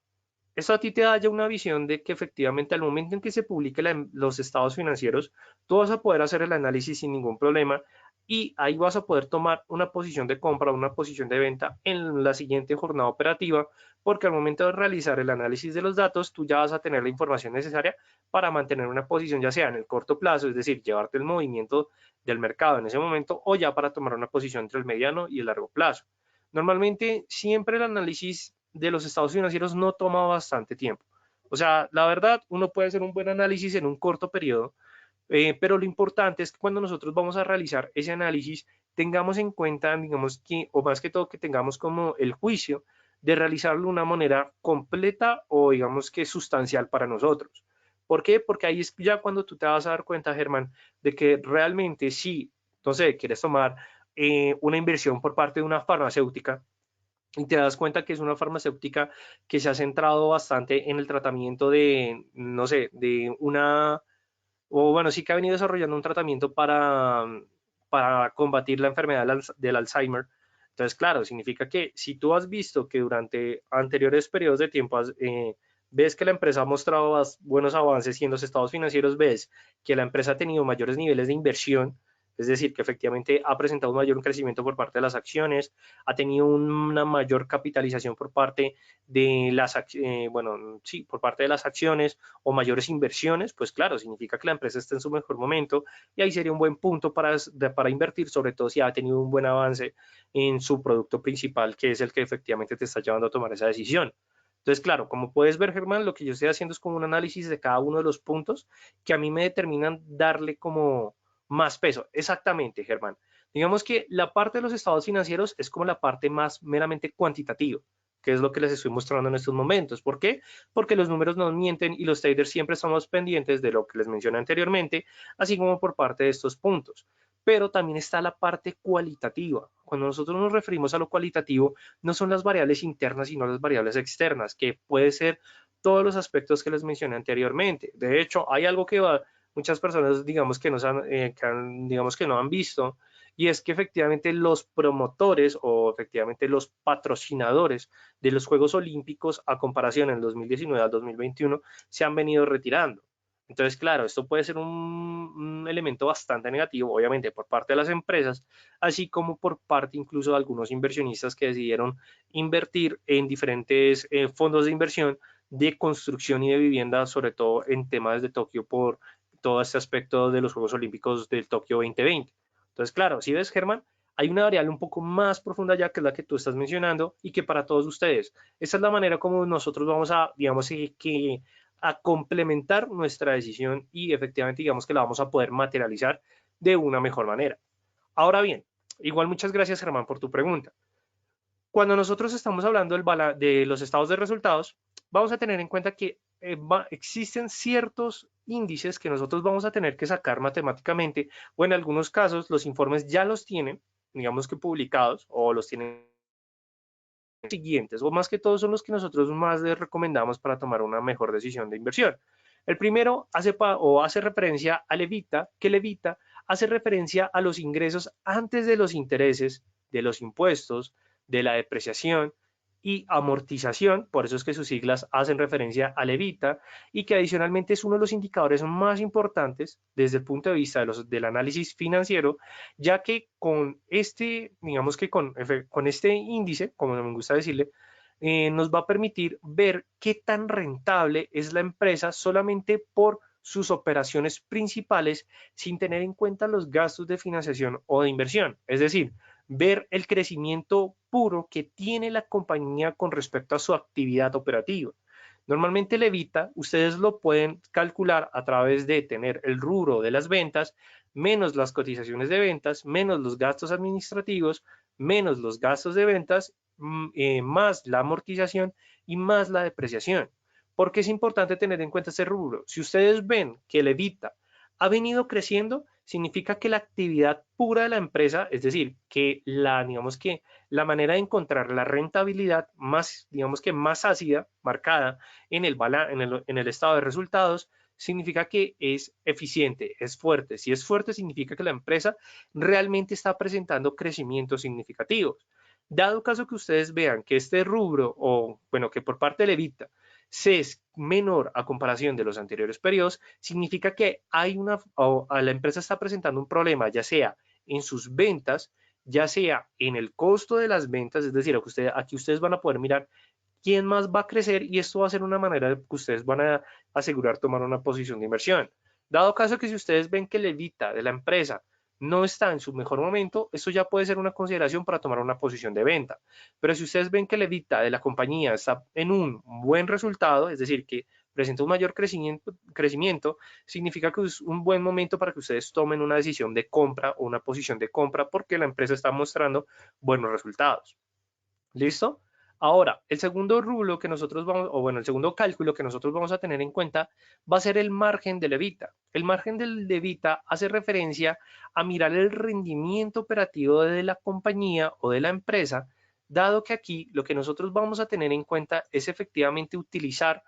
esto a ti te da ya una visión de que efectivamente al momento en que se publiquen los estados financieros, tú vas a poder hacer el análisis sin ningún problema y ahí vas a poder tomar una posición de compra o una posición de venta en la siguiente jornada operativa, porque al momento de realizar el análisis de los datos, tú ya vas a tener la información necesaria para mantener una posición ya sea en el corto plazo, es decir, llevarte el movimiento del mercado en ese momento, o ya para tomar una posición entre el mediano y el largo plazo. Normalmente siempre el análisis de los estados financieros no toma bastante tiempo. O sea, la verdad, uno puede hacer un buen análisis en un corto periodo, pero lo importante es que cuando nosotros vamos a realizar ese análisis, tengamos en cuenta, digamos que, o más que todo, que tengamos como el juicio de realizarlo de una manera completa o digamos que sustancial para nosotros. ¿Por qué? Porque ahí es ya cuando tú te vas a dar cuenta, Germán, de que realmente si, no sé, quieres tomar una inversión por parte de una farmacéutica, y te das cuenta que es una farmacéutica que se ha centrado bastante en el tratamiento de, no sé, de una, o bueno, sí que ha venido desarrollando un tratamiento para combatir la enfermedad del Alzheimer. Entonces, claro, significa que si tú has visto que durante anteriores periodos de tiempo ves que la empresa ha mostrado buenos avances y en los estados financieros ves que la empresa ha tenido mayores niveles de inversión, es decir, que efectivamente ha presentado un mayor crecimiento por parte de las acciones, ha tenido una mayor capitalización por parte de bueno, sí, por parte de las acciones o mayores inversiones, pues claro, significa que la empresa está en su mejor momento y ahí sería un buen punto para invertir, sobre todo si ha tenido un buen avance en su producto principal, que es el que efectivamente te está llevando a tomar esa decisión. Entonces, claro, como puedes ver, Germán, lo que yo estoy haciendo es como un análisis de cada uno de los puntos que a mí me determinan darle como más peso. Exactamente, Germán. Digamos que la parte de los estados financieros es como la parte más meramente cuantitativa, que es lo que les estoy mostrando en estos momentos. ¿Por qué? Porque los números no mienten y los traders siempre estamos pendientes de lo que les mencioné anteriormente, así como por parte de estos puntos. Pero también está la parte cualitativa. Cuando nosotros nos referimos a lo cualitativo, no son las variables internas, sino las variables externas, que puede ser todos los aspectos que les mencioné anteriormente. De hecho, hay algo que muchas personas, digamos que, digamos que no han visto, y es que efectivamente los promotores o efectivamente los patrocinadores de los Juegos Olímpicos a comparación en 2019 al 2021 se han venido retirando. Entonces, claro, esto puede ser un elemento bastante negativo, obviamente, por parte de las empresas, así como por parte incluso de algunos inversionistas que decidieron invertir en diferentes fondos de inversión de construcción y de vivienda, sobre todo en temas de Tokio por todo este aspecto de los Juegos Olímpicos del Tokio 2020. Entonces, claro, si ves, Germán, hay una variable un poco más profunda ya que es la que tú estás mencionando y que para todos ustedes, esa es la manera como nosotros vamos a, digamos, que a complementar nuestra decisión y efectivamente digamos que la vamos a poder materializar de una mejor manera. Ahora bien, igual muchas gracias Germán por tu pregunta. Cuando nosotros estamos hablando de los estados de resultados, vamos a tener en cuenta que existen ciertos índices que nosotros vamos a tener que sacar matemáticamente o en algunos casos los informes ya los tienen, digamos que publicados o los tienen siguientes, o más que todo son los que nosotros más les recomendamos para tomar una mejor decisión de inversión. El primero hace referencia al evita, que el evita hace referencia a los ingresos antes de los intereses, de los impuestos, de la depreciación y amortización, por eso es que sus siglas hacen referencia al evita, y que adicionalmente es uno de los indicadores más importantes desde el punto de vista del análisis financiero, ya que con este, digamos que con este índice, como me gusta decirle, nos va a permitir ver qué tan rentable es la empresa solamente por sus operaciones principales sin tener en cuenta los gastos de financiación o de inversión. Es decir, ver el crecimiento puro que tiene la compañía con respecto a su actividad operativa. Normalmente el evita, ustedes lo pueden calcular a través de tener el rubro de las ventas, menos las cotizaciones de ventas, menos los gastos administrativos, menos los gastos de ventas, más la amortización y más la depreciación. Porque es importante tener en cuenta ese rubro. Si ustedes ven que el evita ha venido creciendo, significa que la actividad pura de la empresa, es decir, que digamos que la manera de encontrar la rentabilidad más, digamos que más ácida, marcada en el estado de resultados, significa que es eficiente, es fuerte. Si es fuerte, significa que la empresa realmente está presentando crecimientos significativos. Dado caso que ustedes vean que este rubro, o bueno, que por parte del evita, se es menor a comparación de los anteriores periodos, significa que hay la empresa está presentando un problema, ya sea en sus ventas, ya sea en el costo de las ventas, es decir, aquí ustedes van a poder mirar quién más va a crecer y esto va a ser una manera de que ustedes van a asegurar tomar una posición de inversión. Dado caso que si ustedes ven que el evita de la empresa no está en su mejor momento, esto ya puede ser una consideración para tomar una posición de venta. Pero si ustedes ven que el evita de la compañía está en un buen resultado, es decir, que presenta un mayor crecimiento, significa que es un buen momento para que ustedes tomen una decisión de compra o una posición de compra porque la empresa está mostrando buenos resultados. ¿Listo? Ahora, el segundo rublo que nosotros vamos, o bueno, el segundo cálculo que nosotros vamos a tener en cuenta va a ser el margen del evita. El margen del evita hace referencia a mirar el rendimiento operativo de la compañía o de la empresa, dado que aquí lo que nosotros vamos a tener en cuenta es efectivamente utilizar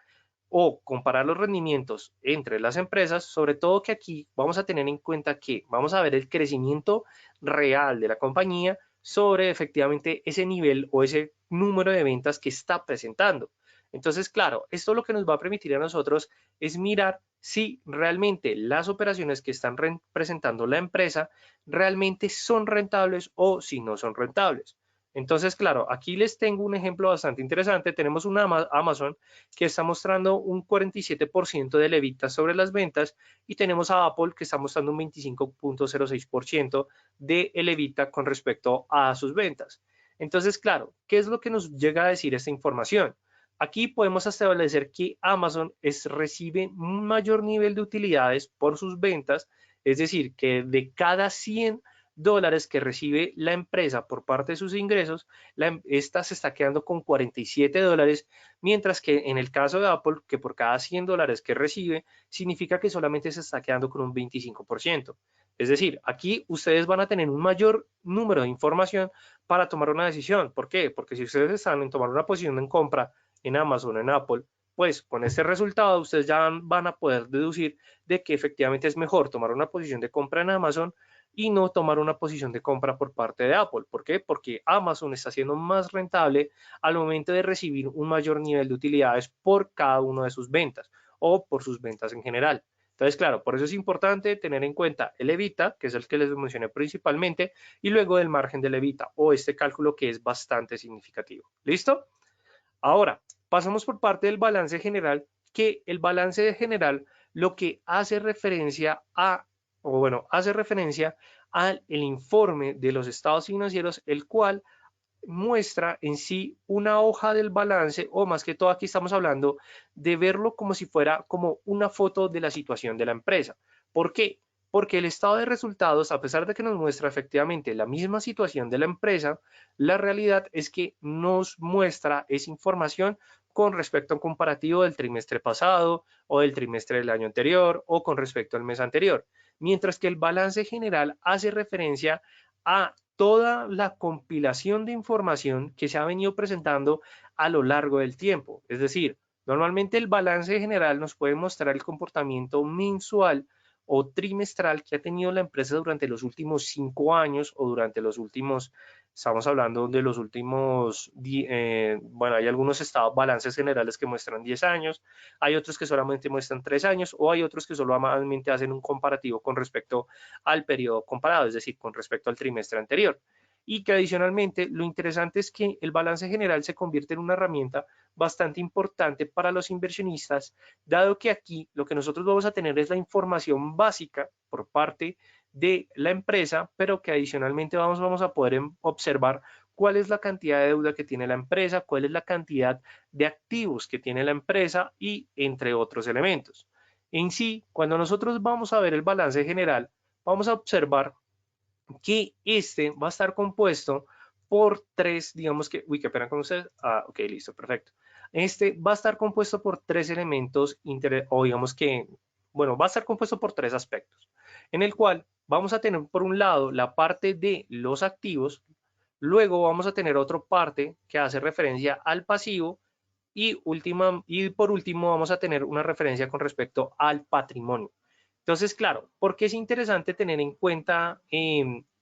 o comparar los rendimientos entre las empresas, sobre todo que aquí vamos a tener en cuenta que vamos a ver el crecimiento real de la compañía sobre efectivamente ese nivel o ese número de ventas que está presentando. Entonces, claro, esto lo que nos va a permitir a nosotros es mirar si realmente las operaciones que están presentando la empresa realmente son rentables o si no son rentables. Entonces, claro, aquí les tengo un ejemplo bastante interesante. Tenemos una Amazon que está mostrando un 47% de levita sobre las ventas y tenemos a Apple que está mostrando un 25.06% de levita con respecto a sus ventas. Entonces, claro, ¿qué es lo que nos llega a decir esta información? Aquí podemos establecer que Amazon recibe un mayor nivel de utilidades por sus ventas, es decir, que de cada 100 dólares que recibe la empresa por parte de sus ingresos, esta se está quedando con 47 dólares, mientras que en el caso de Apple, que por cada 100 dólares que recibe, significa que solamente se está quedando con un 25%. Es decir, aquí ustedes van a tener un mayor número de información para tomar una decisión. ¿Por qué? Porque si ustedes están en tomar una posición en compra en Amazon, en Apple, pues con este resultado ustedes ya van a poder deducir de que efectivamente es mejor tomar una posición de compra en Amazon y no tomar una posición de compra por parte de Apple. ¿Por qué? Porque Amazon está siendo más rentable al momento de recibir un mayor nivel de utilidades por cada una de sus ventas o por sus ventas en general. Entonces, claro, por eso es importante tener en cuenta el EBITDA, que es el que les mencioné principalmente, y luego el margen del EBITDA o este cálculo que es bastante significativo. ¿Listo? Ahora, pasamos por parte del balance general, que el balance general lo que hace referencia a, o bueno, hace referencia al el informe de los estados financieros, el cual muestra en sí una hoja del balance, o más que todo aquí estamos hablando de verlo como si fuera como una foto de la situación de la empresa. ¿Por qué? Porque el estado de resultados, a pesar de que nos muestra efectivamente la misma situación de la empresa, la realidad es que nos muestra esa información con respecto a un comparativo del trimestre pasado o del trimestre del año anterior o con respecto al mes anterior. Mientras que el balance general hace referencia a toda la compilación de información que se ha venido presentando a lo largo del tiempo. Es decir, normalmente el balance general nos puede mostrar el comportamiento mensual o trimestral que ha tenido la empresa durante los últimos 5 años o durante los últimos, estamos hablando de los últimos, bueno, hay algunos estados, balances generales que muestran 10 años, hay otros que solamente muestran 3 años o hay otros que solamente hacen un comparativo con respecto al periodo comparado, es decir, con respecto al trimestre anterior. Y que adicionalmente lo interesante es que el balance general se convierte en una herramienta bastante importante para los inversionistas, dado que aquí lo que nosotros vamos a tener es la información básica por parte de la empresa, pero que adicionalmente vamos a poder observar cuál es la cantidad de deuda que tiene la empresa, cuál es la cantidad de activos que tiene la empresa y entre otros elementos. En sí, cuando nosotros vamos a ver el balance general, vamos a observar que este va a estar compuesto por tres, digamos que, uy, qué pena con ustedes. Ah, ok, listo, perfecto. Este va a estar compuesto por tres elementos, o digamos que, bueno, va a estar compuesto por tres aspectos, en el cual vamos a tener por un lado la parte de los activos, luego vamos a tener otra parte que hace referencia al pasivo y por último vamos a tener una referencia con respecto al patrimonio. Entonces, claro, ¿por qué es interesante tener en cuenta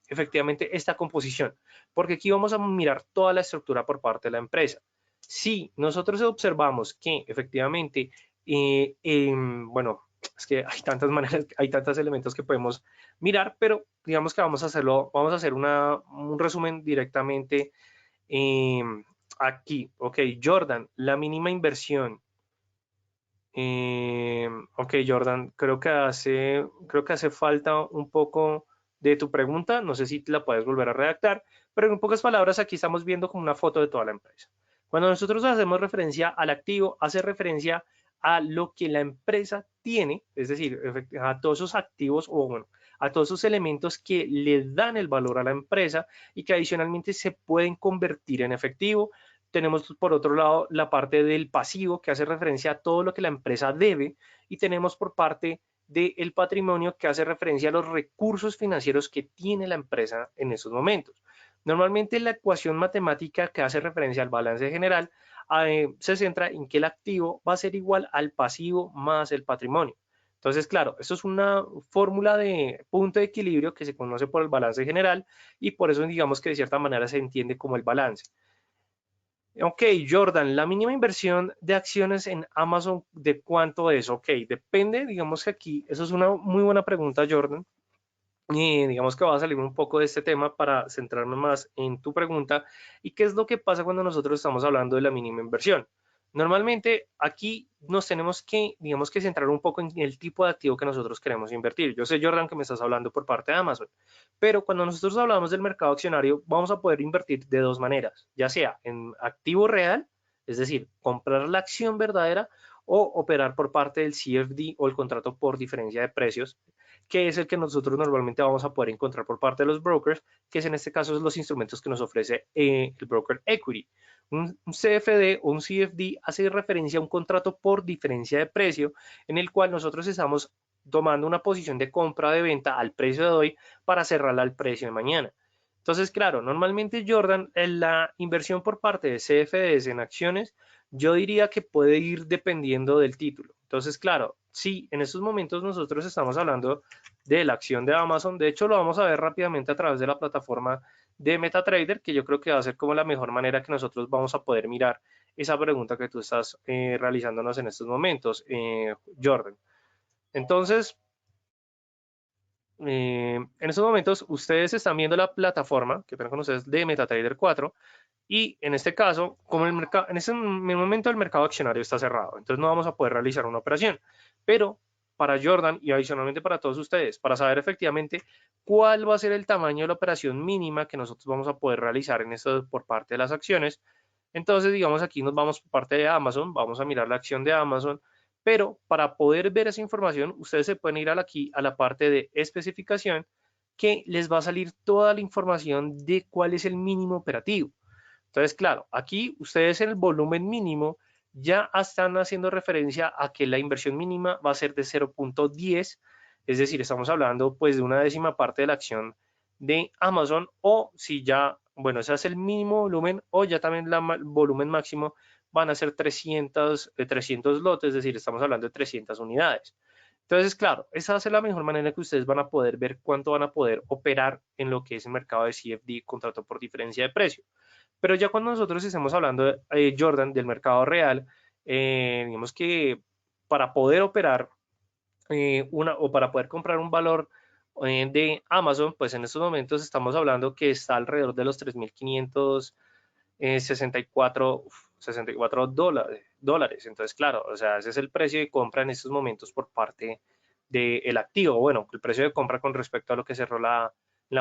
efectivamente esta composición? Porque aquí vamos a mirar toda la estructura por parte de la empresa. Si nosotros observamos que efectivamente, bueno, es que hay tantas maneras, hay tantos elementos que podemos mirar, pero digamos que vamos a hacerlo, vamos a hacer un resumen directamente eh, aquí. Ok, Jordan, la mínima inversión. Ok, Jordan, creo que hace falta un poco de tu pregunta. No sé si la puedes volver a redactar, pero en pocas palabras aquí estamos viendo como una foto de toda la empresa. Cuando nosotros hacemos referencia al activo, hace referencia a lo que la empresa tiene, es decir, a todos esos activos o bueno, a todos esos elementos que le dan el valor a la empresa y que adicionalmente se pueden convertir en efectivo. Tenemos por otro lado la parte del pasivo que hace referencia a todo lo que la empresa debe y tenemos por parte del patrimonio que hace referencia a los recursos financieros que tiene la empresa en esos momentos. Normalmente la ecuación matemática que hace referencia al balance general se centra en que el activo va a ser igual al pasivo más el patrimonio. Entonces, claro, esto es una fórmula de punto de equilibrio que se conoce por el balance general y por eso digamos que de cierta manera se entiende como el balance. Ok, Jordan, la mínima inversión de acciones en Amazon, ¿de cuánto es? Ok, depende, digamos que aquí, eso es una muy buena pregunta, Jordan. Y digamos que va a salir un poco de este tema para centrarme más en tu pregunta. ¿Y qué es lo que pasa cuando nosotros estamos hablando de la mínima inversión? Normalmente aquí nos tenemos que, digamos que centrar un poco en el tipo de activo que nosotros queremos invertir. Yo sé, Jordan, que me estás hablando por parte de Amazon, pero cuando nosotros hablamos del mercado accionario, vamos a poder invertir de dos maneras, ya sea en activo real, es decir, comprar la acción verdadera o operar por parte del CFD o el contrato por diferencia de precios, que es el que nosotros normalmente vamos a poder encontrar por parte de los brokers, que es en este caso los instrumentos que nos ofrece el broker equity. Un CFD o un CFD hace referencia a un contrato por diferencia de precio en el cual nosotros estamos tomando una posición de compra de venta al precio de hoy para cerrarla al precio de mañana. Entonces, claro, normalmente Jordan, en la inversión por parte de CFDs en acciones, yo diría que puede ir dependiendo del título. Entonces, claro, sí, en estos momentos nosotros estamos hablando de la acción de Amazon. De hecho, lo vamos a ver rápidamente a través de la plataforma de MetaTrader, que yo creo que va a ser como la mejor manera que nosotros vamos a poder mirar esa pregunta que tú estás realizándonos en estos momentos, Jordan. Entonces, en estos momentos ustedes están viendo la plataforma que tengo con ustedes de MetaTrader 4 y en este caso, como el mercado, en ese momento el mercado accionario está cerrado, entonces no vamos a poder realizar una operación, pero para Jordan y adicionalmente para todos ustedes, para saber efectivamente cuál va a ser el tamaño de la operación mínima que nosotros vamos a poder realizar en esto por parte de las acciones, entonces digamos aquí nos vamos por parte de Amazon, vamos a mirar la acción de Amazon, pero para poder ver esa información, ustedes se pueden ir aquí a la parte de especificación que les va a salir toda la información de cuál es el mínimo operativo. Entonces, claro, aquí ustedes en el volumen mínimo ya están haciendo referencia a que la inversión mínima va a ser de 0.10, es decir, estamos hablando pues de una décima parte de la acción de Amazon o si ya, bueno, ese es el mínimo volumen o ya también el volumen máximo van a ser 300 lotes, es decir, estamos hablando de 300 unidades. Entonces, claro, esa va a ser la mejor manera que ustedes van a poder ver cuánto van a poder operar en lo que es el mercado de CFD, contrato por diferencia de precio. Pero ya cuando nosotros estemos hablando, Jordan, del mercado real, digamos que para poder operar o para poder comprar un valor de Amazon, pues en estos momentos estamos hablando que está alrededor de los 3.564 64 dólares. Entonces, claro, o sea, ese es el precio de compra en estos momentos por parte del activo. Bueno, el precio de compra con respecto a lo que cerró la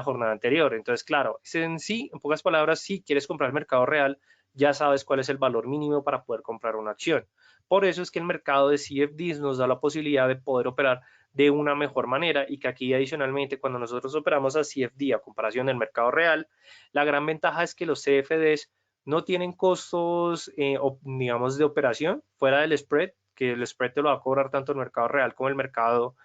jornada anterior. Entonces, claro, en sí, en pocas palabras, si quieres comprar el mercado real, ya sabes cuál es el valor mínimo para poder comprar una acción. Por eso es que el mercado de CFDs nos da la posibilidad de poder operar de una mejor manera y que aquí adicionalmente cuando nosotros operamos a CFD a comparación del mercado real, la gran ventaja es que los CFDs no tienen costos, digamos, de operación fuera del spread, que el spread te lo va a cobrar tanto el mercado real como el mercado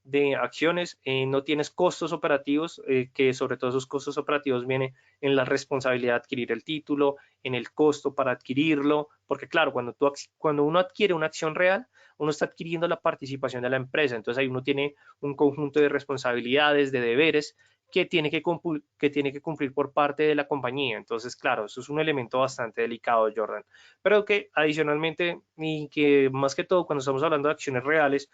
de acciones, no tienes costos operativos, que sobre todo esos costos operativos vienen en la responsabilidad de adquirir el título, en el costo para adquirirlo, porque claro, cuando uno adquiere una acción real, uno está adquiriendo la participación de la empresa, entonces ahí uno tiene un conjunto de responsabilidades, de deberes que tiene que cumplir por parte de la compañía. Entonces, claro, eso es un elemento bastante delicado, Jordan. Pero que adicionalmente, y que más que todo cuando estamos hablando de acciones reales,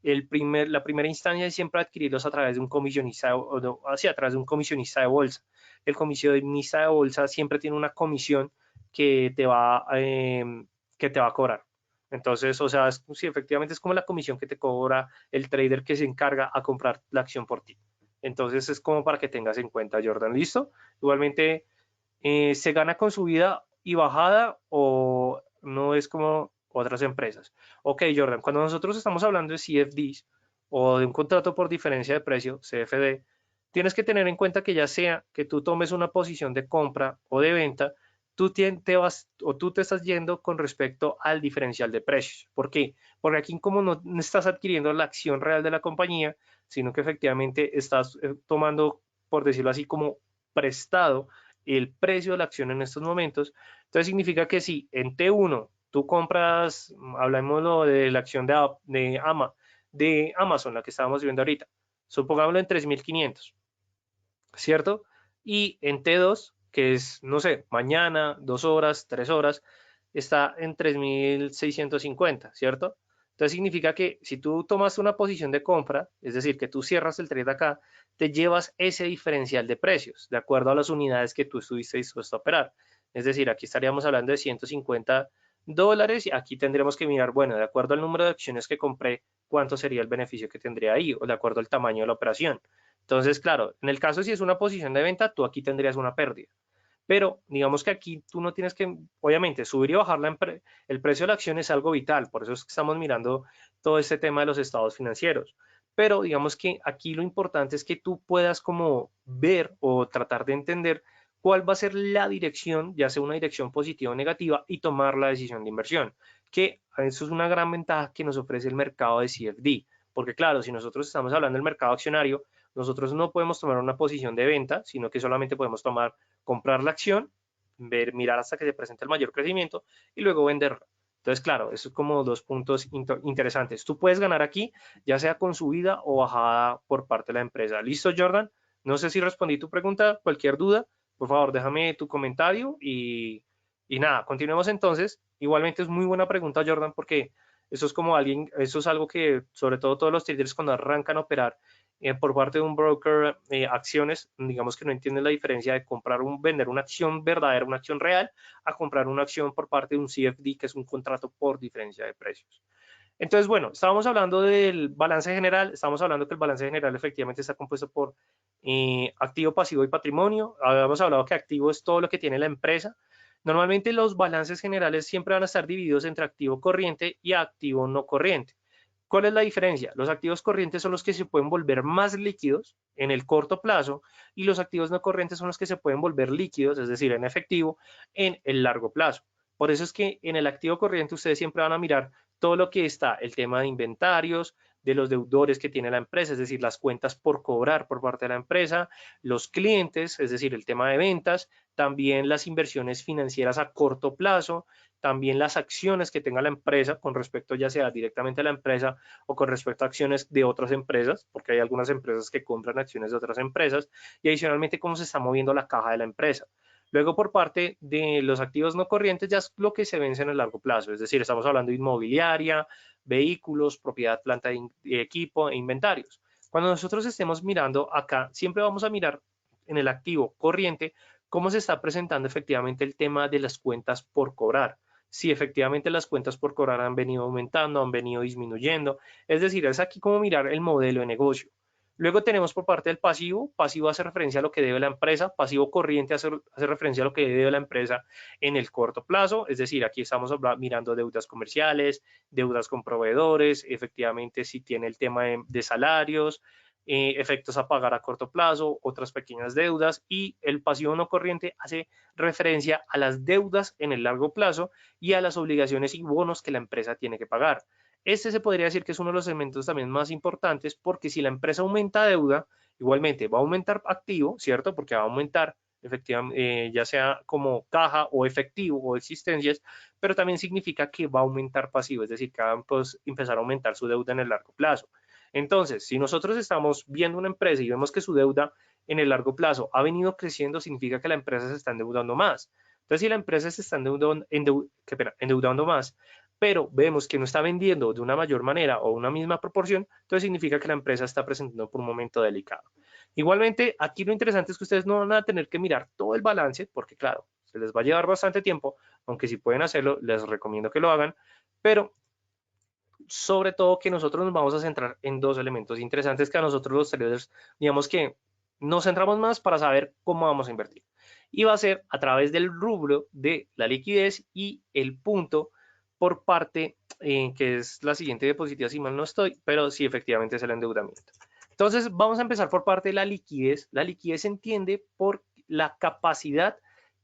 la primera instancia es siempre adquirirlos a través de un comisionista o no, a través de un comisionista de bolsa. El comisionista de bolsa siempre tiene una comisión que que te va a cobrar. Entonces, o sea, sí, efectivamente es como la comisión que te cobra el trader que se encarga a comprar la acción por ti. Entonces es como para que tengas en cuenta, Jordan. ¿Listo? Igualmente, ¿se gana con subida y bajada o no es como otras empresas? Ok, Jordan, cuando nosotros estamos hablando de CFDs o de un contrato por diferencia de precio, CFD, tienes que tener en cuenta que ya sea que tú tomes una posición de compra o de venta, te vas o tú te estás yendo con respecto al diferencial de precios. ¿Por qué? Porque aquí como no estás adquiriendo la acción real de la compañía, sino que efectivamente estás tomando, por decirlo así, como prestado el precio de la acción en estos momentos. Entonces significa que si en T1 tú compras, hablemos de la acción de Amazon, la que estábamos viendo ahorita, supongámoslo en 3.500, ¿cierto? Y en T2, que es, no sé, mañana, 2 horas, 3 horas, está en 3.650, ¿cierto? Entonces significa que si tú tomas una posición de compra, es decir, que tú cierras el trade acá, te llevas ese diferencial de precios, de acuerdo a las unidades que tú estuviste dispuesto a operar. Es decir, aquí estaríamos hablando de 150 dólares y aquí tendremos que mirar, bueno, de acuerdo al número de acciones que compré, cuánto sería el beneficio que tendría ahí, o de acuerdo al tamaño de la operación. Entonces, claro, en el caso si es una posición de venta, tú aquí tendrías una pérdida. Pero digamos que aquí tú no tienes que, obviamente, subir y bajar el precio de la acción es algo vital, por eso es que estamos mirando todo este tema de los estados financieros. Pero digamos que aquí lo importante es que tú puedas como ver o tratar de entender cuál va a ser la dirección, ya sea una dirección positiva o negativa, y tomar la decisión de inversión. Que eso es una gran ventaja que nos ofrece el mercado de CFD. Porque claro, si nosotros estamos hablando del mercado accionario, nosotros no podemos tomar una posición de venta, sino que solamente podemos comprar la acción, mirar hasta que se presente el mayor crecimiento y luego venderla. Entonces, claro, eso es como dos puntos interesantes. Tú puedes ganar aquí, ya sea con subida o bajada por parte de la empresa. ¿Listo, Jordan? No sé si respondí tu pregunta. Cualquier duda, por favor, déjame tu comentario y nada, continuemos entonces. Igualmente es muy buena pregunta, Jordan, porque eso es como alguien, eso es algo que sobre todo todos los traders cuando arrancan a operar por parte de un broker acciones, digamos que no entienden la diferencia de comprar vender una acción verdadera, una acción real, a comprar una acción por parte de un CFD, que es un contrato por diferencia de precios. Entonces, bueno, estábamos hablando del balance general, estábamos hablando que el balance general efectivamente está compuesto por activo, pasivo y patrimonio. Habíamos hablado que activo es todo lo que tiene la empresa. Normalmente los balances generales siempre van a estar divididos entre activo corriente y activo no corriente. ¿Cuál es la diferencia? Los activos corrientes son los que se pueden volver más líquidos en el corto plazo y los activos no corrientes son los que se pueden volver líquidos, es decir, en efectivo, en el largo plazo. Por eso es que en el activo corriente ustedes siempre van a mirar todo lo que está, el tema de inventarios, de los deudores que tiene la empresa, es decir, las cuentas por cobrar por parte de la empresa, los clientes, es decir, el tema de ventas, también las inversiones financieras a corto plazo, también las acciones que tenga la empresa con respecto ya sea directamente a la empresa o con respecto a acciones de otras empresas, porque hay algunas empresas que compran acciones de otras empresas, y adicionalmente cómo se está moviendo la caja de la empresa. Luego, por parte de los activos no corrientes, ya es lo que se vence en el largo plazo, es decir, estamos hablando de inmobiliaria, vehículos, propiedad, planta de equipo e inventarios. Cuando nosotros estemos mirando acá, siempre vamos a mirar en el activo corriente cómo se está presentando efectivamente el tema de las cuentas por cobrar. Si efectivamente las cuentas por cobrar han venido aumentando, han venido disminuyendo. Es decir, es aquí como mirar el modelo de negocio. Luego tenemos por parte del pasivo, pasivo hace referencia a lo que debe la empresa, pasivo corriente hace referencia a lo que debe la empresa en el corto plazo, es decir, aquí estamos mirando deudas comerciales, deudas con proveedores, efectivamente si tiene el tema de salarios, efectos a pagar a corto plazo, otras pequeñas deudas y el pasivo no corriente hace referencia a las deudas en el largo plazo y a las obligaciones y bonos que la empresa tiene que pagar. Este se podría decir que es uno de los elementos también más importantes porque si la empresa aumenta deuda, igualmente va a aumentar activo, ¿cierto? Porque va a aumentar efectivamente, ya sea como caja o efectivo o existencias, pero también significa que va a aumentar pasivo, es decir, que va a empezar a aumentar su deuda en el largo plazo. Entonces, si nosotros estamos viendo una empresa y vemos que su deuda en el largo plazo ha venido creciendo, significa que la empresa se está endeudando más. Entonces, si la empresa se está endeudando más, pero vemos que no está vendiendo de una mayor manera o una misma proporción, entonces significa que la empresa está presentando por un momento delicado. Igualmente, aquí lo interesante es que ustedes no van a tener que mirar todo el balance, porque claro, se les va a llevar bastante tiempo, aunque si pueden hacerlo, les recomiendo que lo hagan, pero sobre todo que nosotros nos vamos a centrar en dos elementos interesantes que a nosotros los traders, digamos que nos centramos más para saber cómo vamos a invertir. Y va a ser a través del rubro de la liquidez y el punto por parte, que es la siguiente diapositiva, si mal no estoy, pero sí efectivamente es el endeudamiento. Entonces vamos a empezar por parte de la liquidez. La liquidez se entiende por la capacidad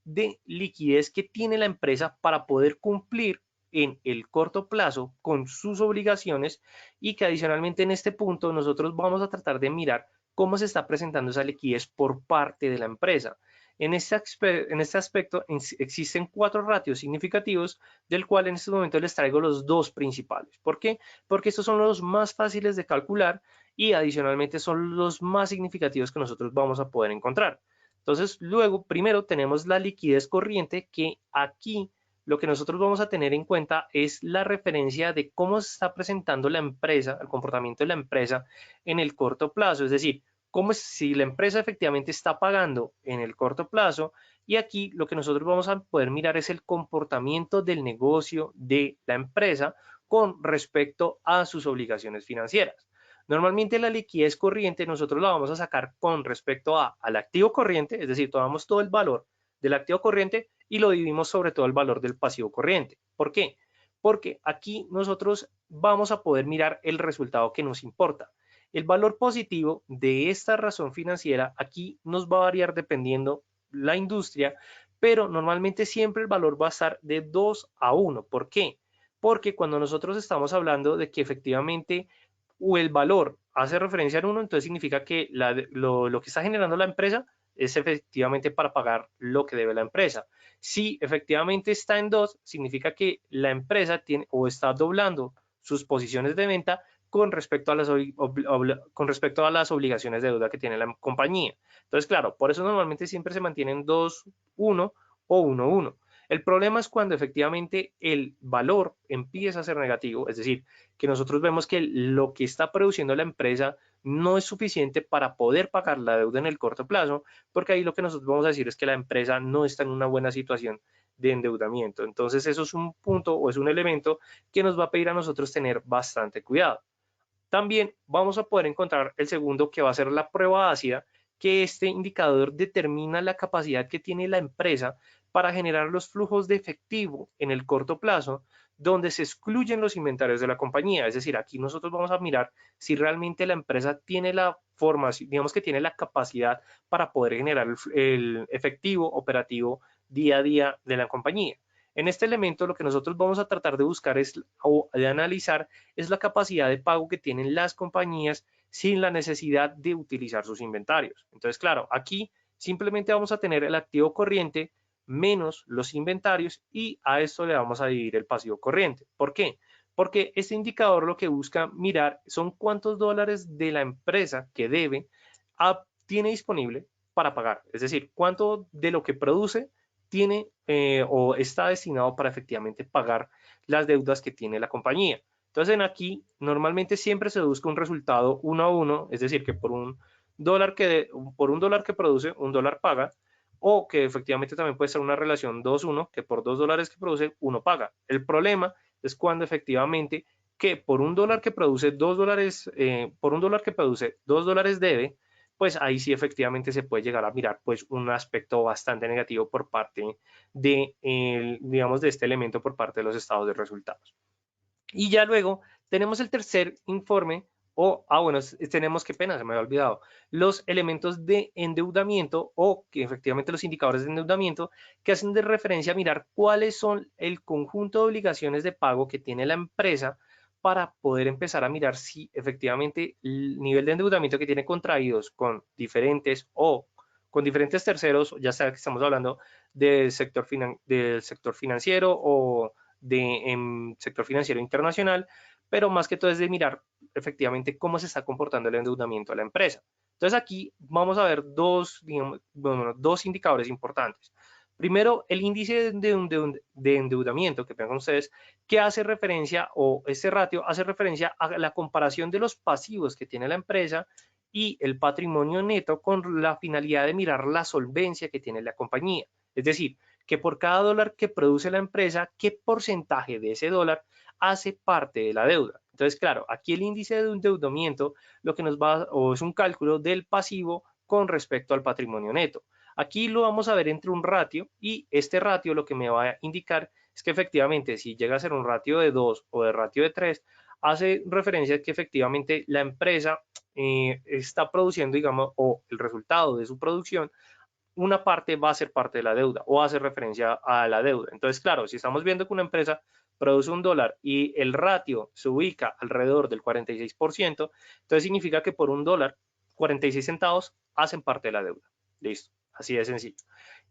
de liquidez que tiene la empresa para poder cumplir en el corto plazo con sus obligaciones y que adicionalmente en este punto nosotros vamos a tratar de mirar cómo se está presentando esa liquidez por parte de la empresa. En este aspecto existen 4 ratios significativos, del cual en este momento les traigo los 2 principales. ¿Por qué? Porque estos son los más fáciles de calcular y adicionalmente son los más significativos que nosotros vamos a poder encontrar. Entonces, luego, primero tenemos la liquidez corriente, que aquí lo que nosotros vamos a tener en cuenta es la referencia de cómo se está presentando la empresa, el comportamiento de la empresa en el corto plazo, es decir, cómo es, si la empresa efectivamente está pagando en el corto plazo, y aquí lo que nosotros vamos a poder mirar es el comportamiento del negocio de la empresa con respecto a sus obligaciones financieras. Normalmente la liquidez corriente nosotros la vamos a sacar con respecto al activo corriente, es decir, tomamos todo el valor del activo corriente y lo dividimos sobre todo el valor del pasivo corriente. ¿Por qué? Porque aquí nosotros vamos a poder mirar el resultado que nos importa. El valor positivo de esta razón financiera aquí nos va a variar dependiendo la industria, pero normalmente siempre el valor va a estar de 2 a 1. ¿Por qué? Porque cuando nosotros estamos hablando de que efectivamente o el valor hace referencia al 1, entonces significa que lo que está generando la empresa es efectivamente para pagar lo que debe la empresa. Si efectivamente está en 2, significa que la empresa tiene o está doblando sus posiciones de venta con respecto a las obligaciones de deuda que tiene la compañía. Entonces, claro, por eso normalmente siempre se mantienen 2, 1 o 1, 1. El problema es cuando efectivamente el valor empieza a ser negativo, es decir, que nosotros vemos que lo que está produciendo la empresa no es suficiente para poder pagar la deuda en el corto plazo, porque ahí lo que nosotros vamos a decir es que la empresa no está en una buena situación de endeudamiento. Entonces eso es un punto o es un elemento que nos va a pedir a nosotros tener bastante cuidado. También vamos a poder encontrar el segundo, que va a ser la prueba ácida, que este indicador determina la capacidad que tiene la empresa para generar los flujos de efectivo en el corto plazo, donde se excluyen los inventarios de la compañía. Es decir, aquí nosotros vamos a mirar si realmente la empresa tiene la forma, digamos que tiene la capacidad para poder generar el efectivo operativo día a día de la compañía. En este elemento lo que nosotros vamos a tratar de buscar es, o de analizar, es la capacidad de pago que tienen las compañías sin la necesidad de utilizar sus inventarios. Entonces, claro, aquí simplemente vamos a tener el activo corriente menos los inventarios y a esto le vamos a dividir el pasivo corriente. ¿Por qué? Porque este indicador lo que busca mirar son cuántos dólares de la empresa que debe tiene disponible para pagar. Es decir, cuánto de lo que produce tiene o está destinado para efectivamente pagar las deudas que tiene la compañía. Entonces, en aquí normalmente siempre se busca un resultado 1 a 1, es decir, que por un dólar que produce, un dólar paga, o que efectivamente también puede ser una relación 2-1, que por $2 que produce, uno paga. El problema es cuando efectivamente que por un dólar que produce $2, por un dólar que produce $2 debe, pues ahí sí efectivamente se puede llegar a mirar pues un aspecto bastante negativo por parte de, digamos, de este elemento por parte de los estados de resultados. Y ya luego tenemos el tercer informe, bueno, tenemos, qué pena, se me había olvidado, los elementos de endeudamiento o que efectivamente los indicadores de endeudamiento que hacen de referencia a mirar cuáles son el conjunto de obligaciones de pago que tiene la empresa para poder empezar a mirar si efectivamente el nivel de endeudamiento que tiene contraídos con diferentes o con diferentes terceros, ya sea que estamos hablando del sector financiero o de sector financiero internacional, pero más que todo es de mirar efectivamente cómo se está comportando el endeudamiento de la empresa. Entonces aquí vamos a ver dos indicadores importantes. Primero, el índice de endeudamiento, que tengan ustedes, que hace referencia, o este ratio hace referencia a la comparación de los pasivos que tiene la empresa y el patrimonio neto con la finalidad de mirar la solvencia que tiene la compañía. Es decir, que por cada dólar que produce la empresa, qué porcentaje de ese dólar hace parte de la deuda. Entonces, claro, aquí el índice de endeudamiento lo que nos va, o es un cálculo del pasivo con respecto al patrimonio neto. Aquí lo vamos a ver entre un ratio y este ratio lo que me va a indicar es que efectivamente si llega a ser un ratio de 2 o de ratio de 3, hace referencia a que efectivamente la empresa está produciendo, digamos, o el resultado de su producción una parte va a ser parte de la deuda o hace referencia a la deuda. Entonces, claro, si estamos viendo que una empresa produce un dólar y el ratio se ubica alrededor del 46%, entonces significa que por un dólar, 46 centavos hacen parte de la deuda. Listo, así de sencillo.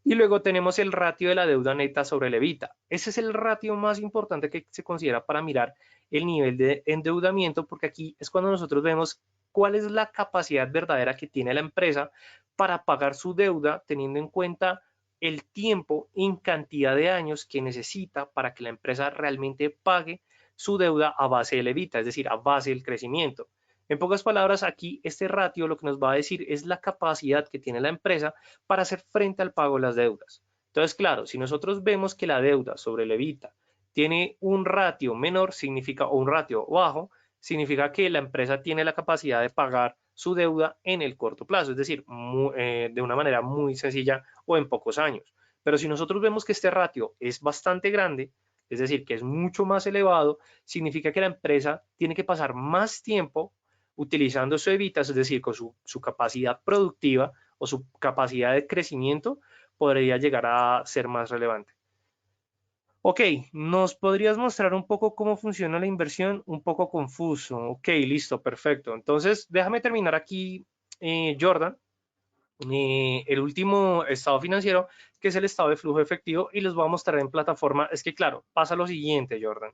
Y luego tenemos el ratio de la deuda neta sobre el EBITDA. Ese es el ratio más importante que se considera para mirar el nivel de endeudamiento, porque aquí es cuando nosotros vemos cuál es la capacidad verdadera que tiene la empresa para pagar su deuda, teniendo en cuenta el tiempo en cantidad de años que necesita para que la empresa realmente pague su deuda a base del EBITDA, es decir, a base del crecimiento. En pocas palabras, aquí este ratio lo que nos va a decir es la capacidad que tiene la empresa para hacer frente al pago de las deudas. Entonces, claro, si nosotros vemos que la deuda sobre el EBITDA tiene un ratio menor, significa, o un ratio bajo, significa que la empresa tiene la capacidad de pagar su deuda en el corto plazo, es decir, de una manera muy sencilla o en pocos años. Pero si nosotros vemos que este ratio es bastante grande, es decir, que es mucho más elevado, significa que la empresa tiene que pasar más tiempo utilizando su EBITDA, es decir, con su capacidad productiva o su capacidad de crecimiento, podría llegar a ser más relevante. Ok, ¿nos podrías mostrar un poco cómo funciona la inversión? Un poco confuso. Ok, listo, perfecto. Entonces, déjame terminar aquí, Jordan. el último estado financiero, que es el estado de flujo efectivo, y les voy a mostrar en plataforma. Es que claro, pasa lo siguiente, Jordan,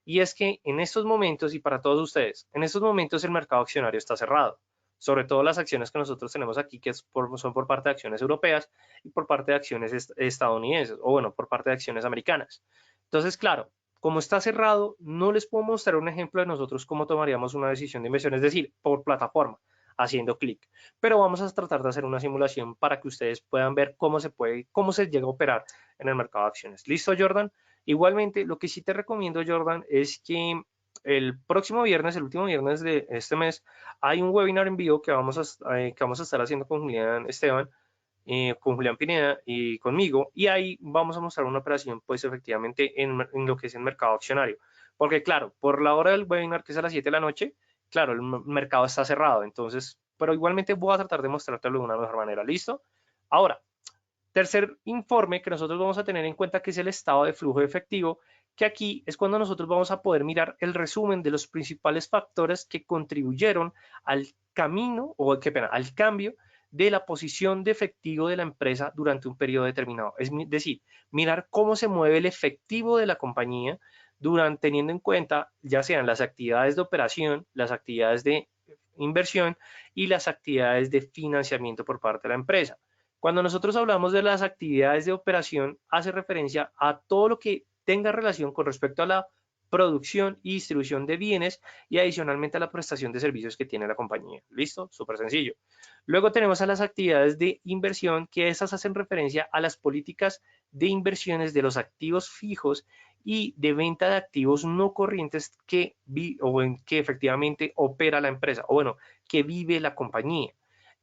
y es que en estos momentos, y para todos ustedes, en estos momentos el mercado accionario está cerrado, sobre todo las acciones que nosotros tenemos aquí, que son por parte de acciones europeas y por parte de acciones estadounidenses, o bueno, por parte de acciones americanas. Entonces, claro, como está cerrado, no les puedo mostrar un ejemplo de nosotros cómo tomaríamos una decisión de inversión, es decir, por plataforma, haciendo clic. Pero vamos a tratar de hacer una simulación para que ustedes puedan ver cómo se puede, cómo se llega a operar en el mercado de acciones. ¿Listo, Jordan? Igualmente, lo que sí te recomiendo, Jordan, es que el próximo viernes, el último viernes de este mes, hay un webinar en vivo que vamos a estar haciendo con Julián Esteban, con Julián Pineda y conmigo, y ahí vamos a mostrar una operación, pues efectivamente, en lo que es el mercado accionario. Porque claro, por la hora del webinar, que es a las 7 de la noche, claro, el mercado está cerrado, entonces, pero igualmente voy a tratar de mostrártelo de una mejor manera, ¿listo? Ahora, tercer informe que nosotros vamos a tener en cuenta, que es el estado de flujo efectivo, que aquí es cuando nosotros vamos a poder mirar el resumen de los principales factores que contribuyeron al camino, o qué pena, al cambio de la posición de efectivo de la empresa durante un periodo determinado. Es decir, mirar cómo se mueve el efectivo de la compañía durante, teniendo en cuenta ya sean las actividades de operación, las actividades de inversión y las actividades de financiamiento por parte de la empresa. Cuando nosotros hablamos de las actividades de operación, hace referencia a todo lo que tenga relación con respecto a la producción y distribución de bienes y adicionalmente a la prestación de servicios que tiene la compañía. ¿Listo? Súper sencillo. Luego tenemos a las actividades de inversión, que esas hacen referencia a las políticas de inversiones de los activos fijos y de venta de activos no corrientes que efectivamente opera la empresa, o bueno, que vive la compañía.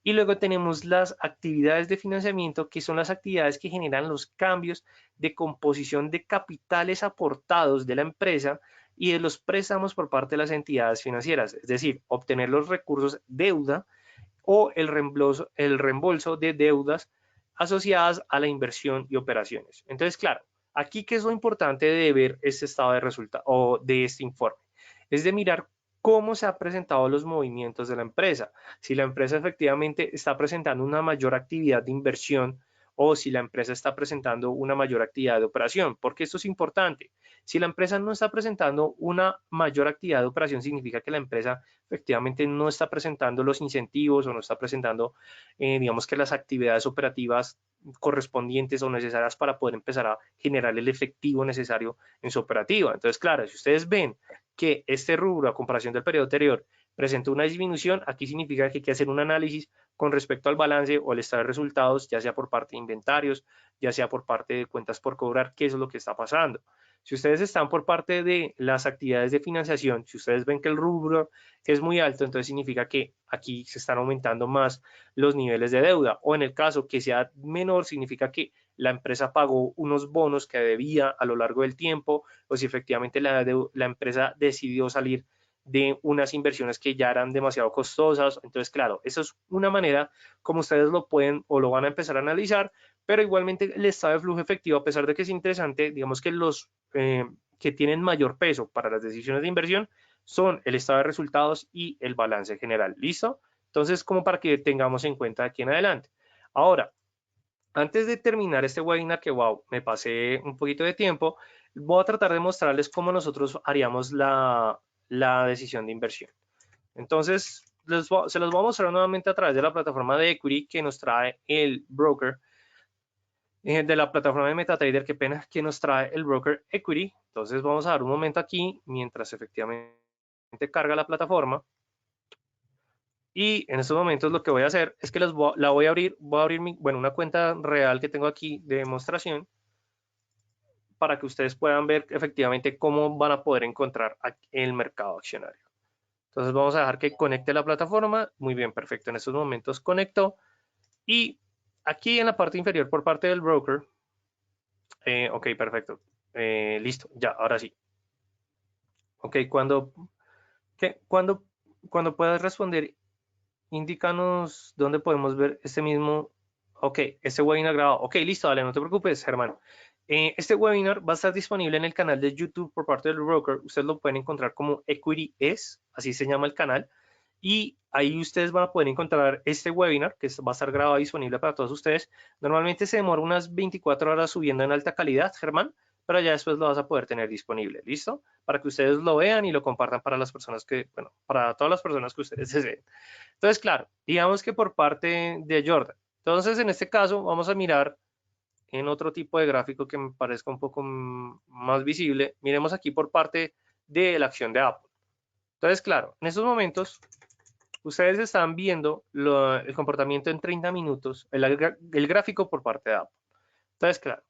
Y luego tenemos las actividades de financiamiento, que son las actividades que generan los cambios de composición de capitales aportados de la empresa y de los préstamos por parte de las entidades financieras, es decir, obtener los recursos deuda o el reembolso de deudas asociadas a la inversión y operaciones. Entonces, claro, aquí qué es lo importante de ver este estado de resultado o de este informe, es de mirar cómo se han presentado los movimientos de la empresa, si la empresa efectivamente está presentando una mayor actividad de inversión o si la empresa está presentando una mayor actividad de operación, porque esto es importante. Si la empresa no está presentando una mayor actividad de operación, significa que la empresa efectivamente no está presentando los incentivos o no está presentando, digamos que las actividades operativas correspondientes o necesarias para poder empezar a generar el efectivo necesario en su operativa. Entonces, claro, si ustedes ven que este rubro a comparación del periodo anterior presenta una disminución, aquí significa que hay que hacer un análisis con respecto al balance o al estado de resultados, ya sea por parte de inventarios, ya sea por parte de cuentas por cobrar, qué es lo que está pasando. Si ustedes están por parte de las actividades de financiación, si ustedes ven que el rubro es muy alto, entonces significa que aquí se están aumentando más los niveles de deuda, o en el caso que sea menor, significa que la empresa pagó unos bonos que debía a lo largo del tiempo, o si efectivamente la empresa decidió salir de unas inversiones que ya eran demasiado costosas. Entonces, claro, eso es una manera como ustedes lo pueden o lo van a empezar a analizar, pero igualmente el estado de flujo efectivo, a pesar de que es interesante, digamos que los que tienen mayor peso para las decisiones de inversión son el estado de resultados y el balance general. ¿Listo? Entonces, como para que tengamos en cuenta aquí en adelante. Ahora, antes de terminar este webinar, que wow, me pasé un poquito de tiempo, voy a tratar de mostrarles cómo nosotros haríamos la decisión de inversión. Entonces, se los voy a mostrar nuevamente a través de la plataforma de Equity que nos trae el broker, de la plataforma de MetaTrader, que pena que nos trae el broker Equity. Entonces, vamos a dar un momento aquí mientras efectivamente carga la plataforma. Y en estos momentos lo que voy a hacer es que la voy a abrir bueno, una cuenta real que tengo aquí de demostración para que ustedes puedan ver efectivamente cómo van a poder encontrar el mercado accionario. Entonces vamos a dejar que conecte la plataforma. Muy bien, perfecto. En estos momentos conectó. Y aquí en la parte inferior por parte del broker, ok, perfecto. Listo, ya, ahora sí. Ok, ¿qué? Cuando puedas responder, indícanos dónde podemos ver este mismo, ok, este webinar grabado. Ok, listo, dale, no te preocupes, hermano. Este webinar va a estar disponible en el canal de YouTube por parte del broker. Ustedes lo pueden encontrar como Equity Es, así se llama el canal. y ahí ustedes van a poder encontrar este webinar que va a estar grabado y disponible para todos ustedes. Normalmente se demora unas 24 horas subiendo en alta calidad, Germán, pero ya después lo vas a poder tener disponible, ¿listo? Para que ustedes lo vean y lo compartan para las personas que, bueno, para todas las personas que ustedes deseen. Entonces, claro, digamos que por parte de Jordan. Entonces, en este caso, vamos a mirar en otro tipo de gráfico que me parezca un poco más visible. Miremos aquí por parte de la acción de Apple. Entonces, claro, en estos momentos ustedes están viendo el comportamiento en 30 minutos, el gráfico por parte de Apple. Entonces, claro,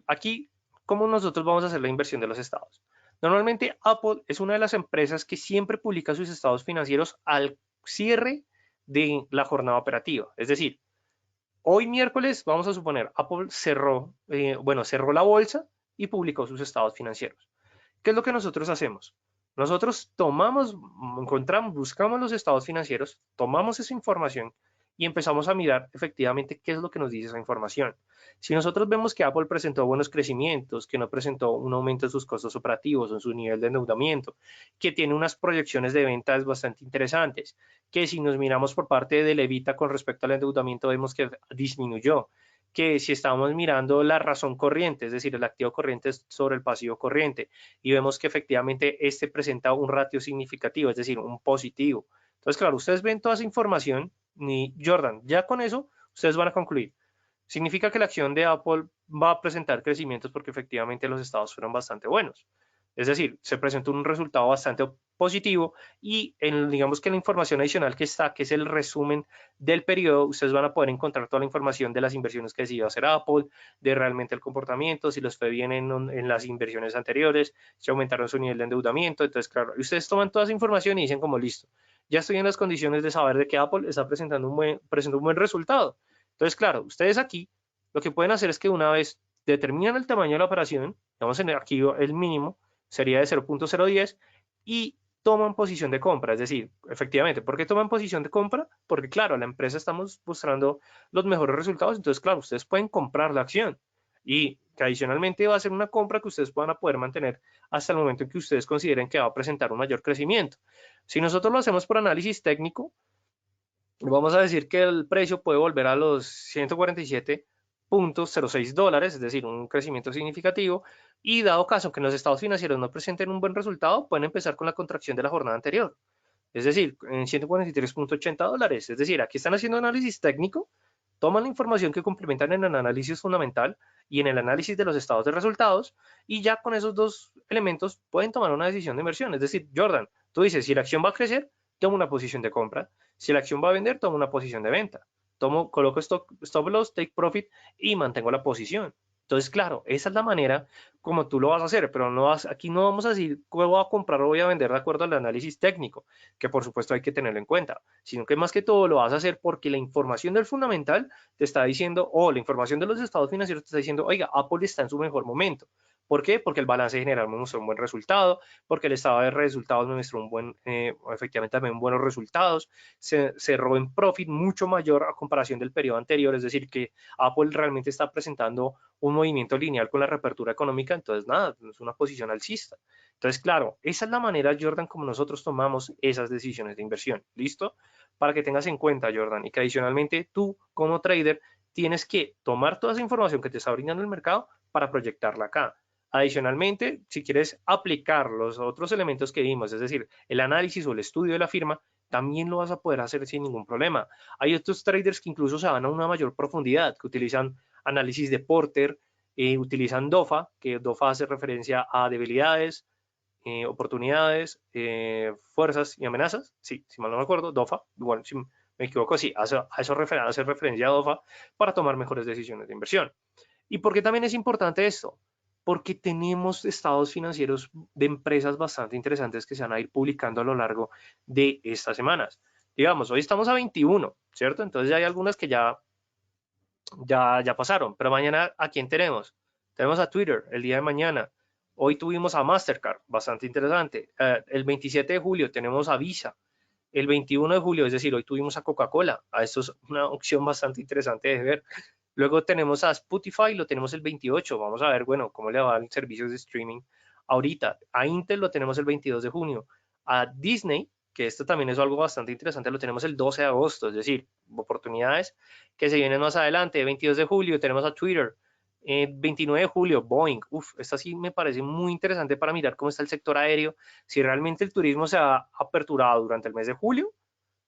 aquí, ¿cómo nosotros vamos a hacer la inversión de los estados? Normalmente Apple es una de las empresas que siempre publica sus estados financieros al cierre de la jornada operativa. Es decir, hoy miércoles, vamos a suponer, Apple cerró, cerró la bolsa y publicó sus estados financieros. ¿Qué es lo que nosotros hacemos? Nosotros tomamos, encontramos, buscamos los estados financieros, tomamos esa información y empezamos a mirar efectivamente qué es lo que nos dice esa información. Si nosotros vemos que Apple presentó buenos crecimientos, que no presentó un aumento en sus costos operativos o en su nivel de endeudamiento, que tiene unas proyecciones de ventas bastante interesantes, que si nos miramos por parte del EBITDA con respecto al endeudamiento vemos que disminuyó, que si estamos mirando la razón corriente, es decir, el activo corriente sobre el pasivo corriente, y vemos que efectivamente este presenta un ratio significativo, es decir, un positivo. Entonces, claro, ustedes ven toda esa información, y Jordan, ya con eso, ustedes van a concluir. Significa que la acción de Apple va a presentar crecimientos porque efectivamente los estados fueron bastante buenos. Es decir, se presentó un resultado bastante positivo y digamos que la información adicional que está, que es el resumen del periodo, ustedes van a poder encontrar toda la información de las inversiones que decidió hacer Apple, de realmente el comportamiento, si los fue bien en las inversiones anteriores, si aumentaron su nivel de endeudamiento. Entonces, claro, ustedes toman toda esa información y dicen como listo, ya estoy en las condiciones de saber de que Apple está presentando un buen resultado. Entonces, claro, ustedes aquí lo que pueden hacer es que una vez determinan el tamaño de la operación, vamos a tener aquí el mínimo, sería de 0.010 y toman posición de compra, es decir, efectivamente, ¿por qué toman posición de compra? Porque claro, la empresa estamos mostrando los mejores resultados, entonces claro, ustedes pueden comprar la acción y que adicionalmente va a ser una compra que ustedes van a poder mantener hasta el momento en que ustedes consideren que va a presentar un mayor crecimiento. Si nosotros lo hacemos por análisis técnico, vamos a decir que el precio puede volver a los 147.06 dólares, es decir, un crecimiento significativo, y dado caso que los estados financieros no presenten un buen resultado, pueden empezar con la contracción de la jornada anterior, es decir, en 143.80 dólares, es decir, aquí están haciendo análisis técnico, toman la información que complementan en el análisis fundamental y en el análisis de los estados de resultados, y ya con esos dos elementos pueden tomar una decisión de inversión, es decir, Jordan, tú dices, si la acción va a crecer, tomo una posición de compra, si la acción va a vender, tomo una posición de venta. Coloco stop loss, take profit y mantengo la posición. Entonces, claro, esa es la manera como tú lo vas a hacer, pero aquí no vamos a decir que voy a comprar o voy a vender de acuerdo al análisis técnico, que por supuesto hay que tenerlo en cuenta, sino que más que todo lo vas a hacer porque la información del fundamental te está diciendo, o la información de los estados financieros te está diciendo, oiga, Apple está en su mejor momento. ¿Por qué? Porque el balance general me mostró un buen resultado, porque el estado de resultados me mostró efectivamente también buenos resultados, se cerró en profit mucho mayor a comparación del periodo anterior, es decir, que Apple realmente está presentando un movimiento lineal con la reapertura económica, entonces nada, es una posición alcista. Entonces, claro, esa es la manera, Jordan, como nosotros tomamos esas decisiones de inversión, ¿listo? Para que tengas en cuenta, Jordan, y que adicionalmente tú como trader tienes que tomar toda esa información que te está brindando el mercado para proyectarla acá. Adicionalmente, si quieres aplicar los otros elementos que vimos, es decir, el análisis o el estudio de la firma, también lo vas a poder hacer sin ningún problema. Hay otros traders que incluso se van a una mayor profundidad, que utilizan análisis de Porter, utilizan DOFA, que DOFA hace referencia a debilidades, oportunidades, fuerzas y amenazas. Sí, si mal no me acuerdo, DOFA, igual si me equivoco, sí, hace referencia a DOFA para tomar mejores decisiones de inversión. ¿Y por qué también es importante esto? Porque tenemos estados financieros de empresas bastante interesantes que se van a ir publicando a lo largo de estas semanas. Digamos, hoy estamos a 21, ¿cierto? Entonces ya hay algunas que ya pasaron, pero mañana ¿a quién tenemos? Tenemos a Twitter el día de mañana. Hoy tuvimos a Mastercard, bastante interesante. El 27 de julio tenemos a Visa. El 21 de julio, es decir, hoy tuvimos a Coca-Cola. Esto es una opción bastante interesante de ver. Luego tenemos a Spotify, lo tenemos el 28. Vamos a ver, bueno, cómo le va el servicio de streaming ahorita. A Intel lo tenemos el 22 de junio. A Disney que esto también es algo bastante interesante, lo tenemos el 12 de agosto, es decir, oportunidades que se vienen más adelante. 22 de julio tenemos a Twitter. 29 de julio, Boeing. Esta sí me parece muy interesante para mirar cómo está el sector aéreo, si realmente el turismo se ha aperturado durante el mes de julio,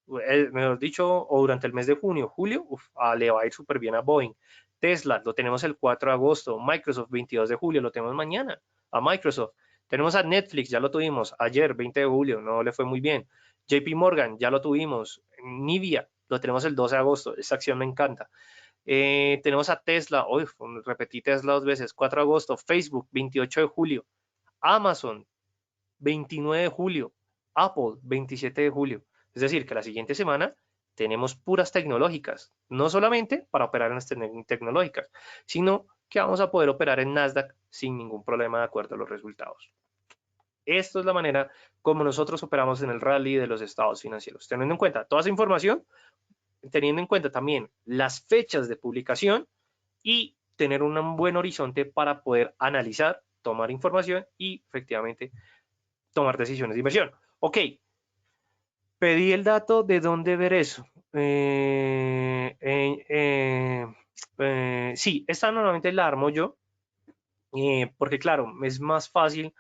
mejor dicho, o durante el mes de junio, julio, le va a ir súper bien a Boeing. Tesla, lo tenemos el 4 de agosto. Microsoft, 22 de julio, lo tenemos mañana a Microsoft. Tenemos a Netflix, ya lo tuvimos ayer, 20 de julio, no le fue muy bien. JP Morgan, ya lo tuvimos. Nvidia, lo tenemos el 12 de agosto, esta acción me encanta. Tenemos a Tesla, repetí Tesla 2 veces, 4 de agosto. Facebook, 28 de julio. Amazon, 29 de julio. Apple, 27 de julio. Es decir, que la siguiente semana tenemos puras tecnológicas, no solamente para operar en las tecnológicas, sino que vamos a poder operar en Nasdaq sin ningún problema de acuerdo a los resultados. Esto es la manera como nosotros operamos en el rally de los estados financieros. Teniendo en cuenta toda esa información, teniendo en cuenta también las fechas de publicación y tener un buen horizonte para poder analizar, tomar información y efectivamente tomar decisiones de inversión. Ok, pedí el dato de dónde ver eso. Sí, esta normalmente la armo yo, porque claro, es más fácil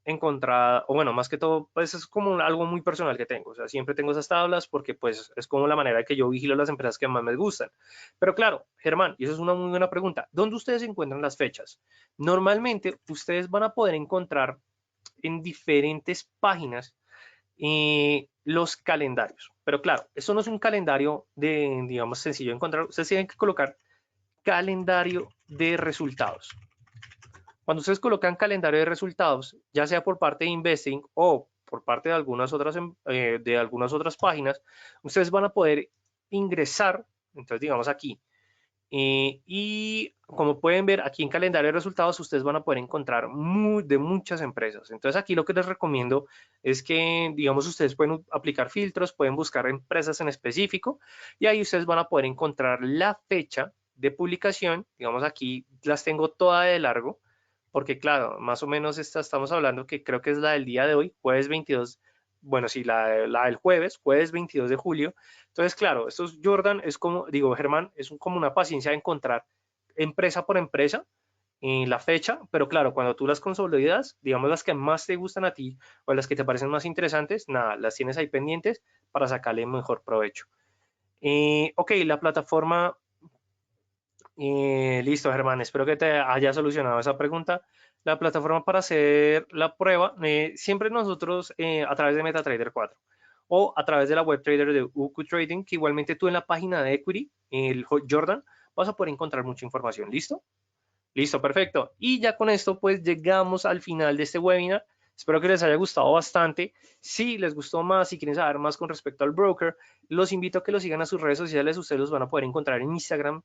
encontrar, o bueno, más que todo, pues es como algo muy personal que tengo, o sea, siempre tengo esas tablas porque pues es como la manera que yo vigilo las empresas que más me gustan. Pero claro, Germán, y eso es una muy buena pregunta, ¿dónde ustedes encuentran las fechas? Normalmente ustedes van a poder encontrar en diferentes páginas los calendarios, pero claro, esto no es un calendario de, digamos, sencillo de encontrar, ustedes tienen que colocar calendario de resultados. Cuando ustedes colocan calendario de resultados, ya sea por parte de Investing o por parte de algunas otras páginas, ustedes van a poder ingresar, entonces digamos aquí, y como pueden ver aquí en calendario de resultados, ustedes van a poder encontrar de muchas empresas. Entonces aquí lo que les recomiendo es que, digamos, ustedes pueden aplicar filtros, pueden buscar empresas en específico y ahí ustedes van a poder encontrar la fecha de publicación. Digamos aquí las tengo toda de largo porque claro, más o menos estamos hablando que creo que es la del día de hoy, jueves 22, bueno, sí, la del jueves 22 de julio. Entonces, claro, esto es Jordan, es como, digo, Germán, es como una paciencia de encontrar empresa por empresa en la fecha, pero claro, cuando tú las consolidas, digamos las que más te gustan a ti o las que te parecen más interesantes, nada, las tienes ahí pendientes para sacarle mejor provecho. Ok, la plataforma listo, Germán. Espero que te haya solucionado esa pregunta. La plataforma para hacer la prueba, siempre nosotros a través de MetaTrader 4 o a través de la web trader de UQ Trading, que igualmente tú en la página de Equity, el Jordan, vas a poder encontrar mucha información. ¿Listo? Listo, perfecto. Y ya con esto, pues llegamos al final de este webinar. Espero que les haya gustado bastante. Si les gustó más, si quieren saber más con respecto al broker, los invito a que lo sigan a sus redes sociales. Ustedes los van a poder encontrar en Instagram,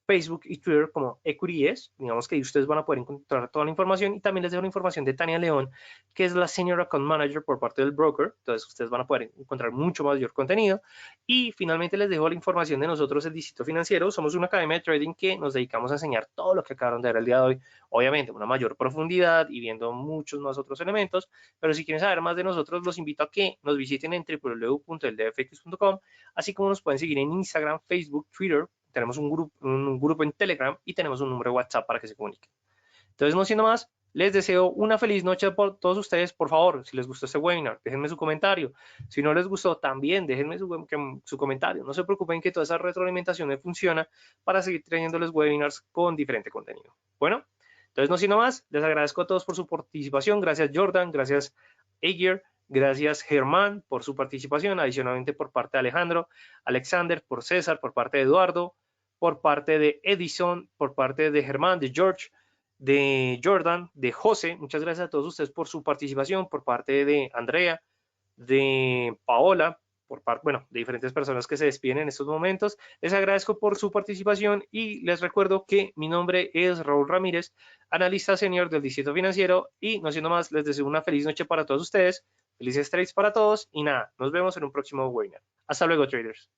Facebook y Twitter como EquityES. Digamos que ahí ustedes van a poder encontrar toda la información y también les dejo la información de Tania León, que es la Senior Account Manager por parte del broker. Entonces ustedes van a poder encontrar mucho mayor contenido. Y finalmente les dejo la información de nosotros, el Distrito Financiero. Somos una academia de trading que nos dedicamos a enseñar todo lo que acabaron de ver el día de hoy. Obviamente una mayor profundidad y viendo muchos más otros elementos. Pero si quieren saber más de nosotros, los invito a que nos visiten en www.eldfx.com, así como nos pueden seguir en Instagram, Facebook, Twitter. Tenemos un grupo en Telegram y tenemos un número de WhatsApp para que se comuniquen. Entonces, no siendo más, les deseo una feliz noche por todos ustedes. Por favor, si les gustó este webinar, déjenme su comentario. Si no les gustó, también déjenme su comentario. No se preocupen que toda esa retroalimentación me funciona para seguir trayéndoles webinars con diferente contenido. Bueno, entonces, no siendo más, les agradezco a todos por su participación. Gracias, Jordan. Gracias, Aguirre. Gracias, Germán, por su participación. Adicionalmente, por parte de Alejandro, Alexander, por César, por parte de Eduardo, por parte de Edison, por parte de Germán, de George, de Jordan, de José. Muchas gracias a todos ustedes por su participación, por parte de Andrea, de Paola, por parte, bueno, de diferentes personas que se despiden en estos momentos. Les agradezco por su participación y les recuerdo que mi nombre es Raúl Ramírez, analista senior del Distrito Financiero, y no siendo más, les deseo una feliz noche para todos ustedes, felices trades para todos y nada, nos vemos en un próximo webinar. Hasta luego, traders.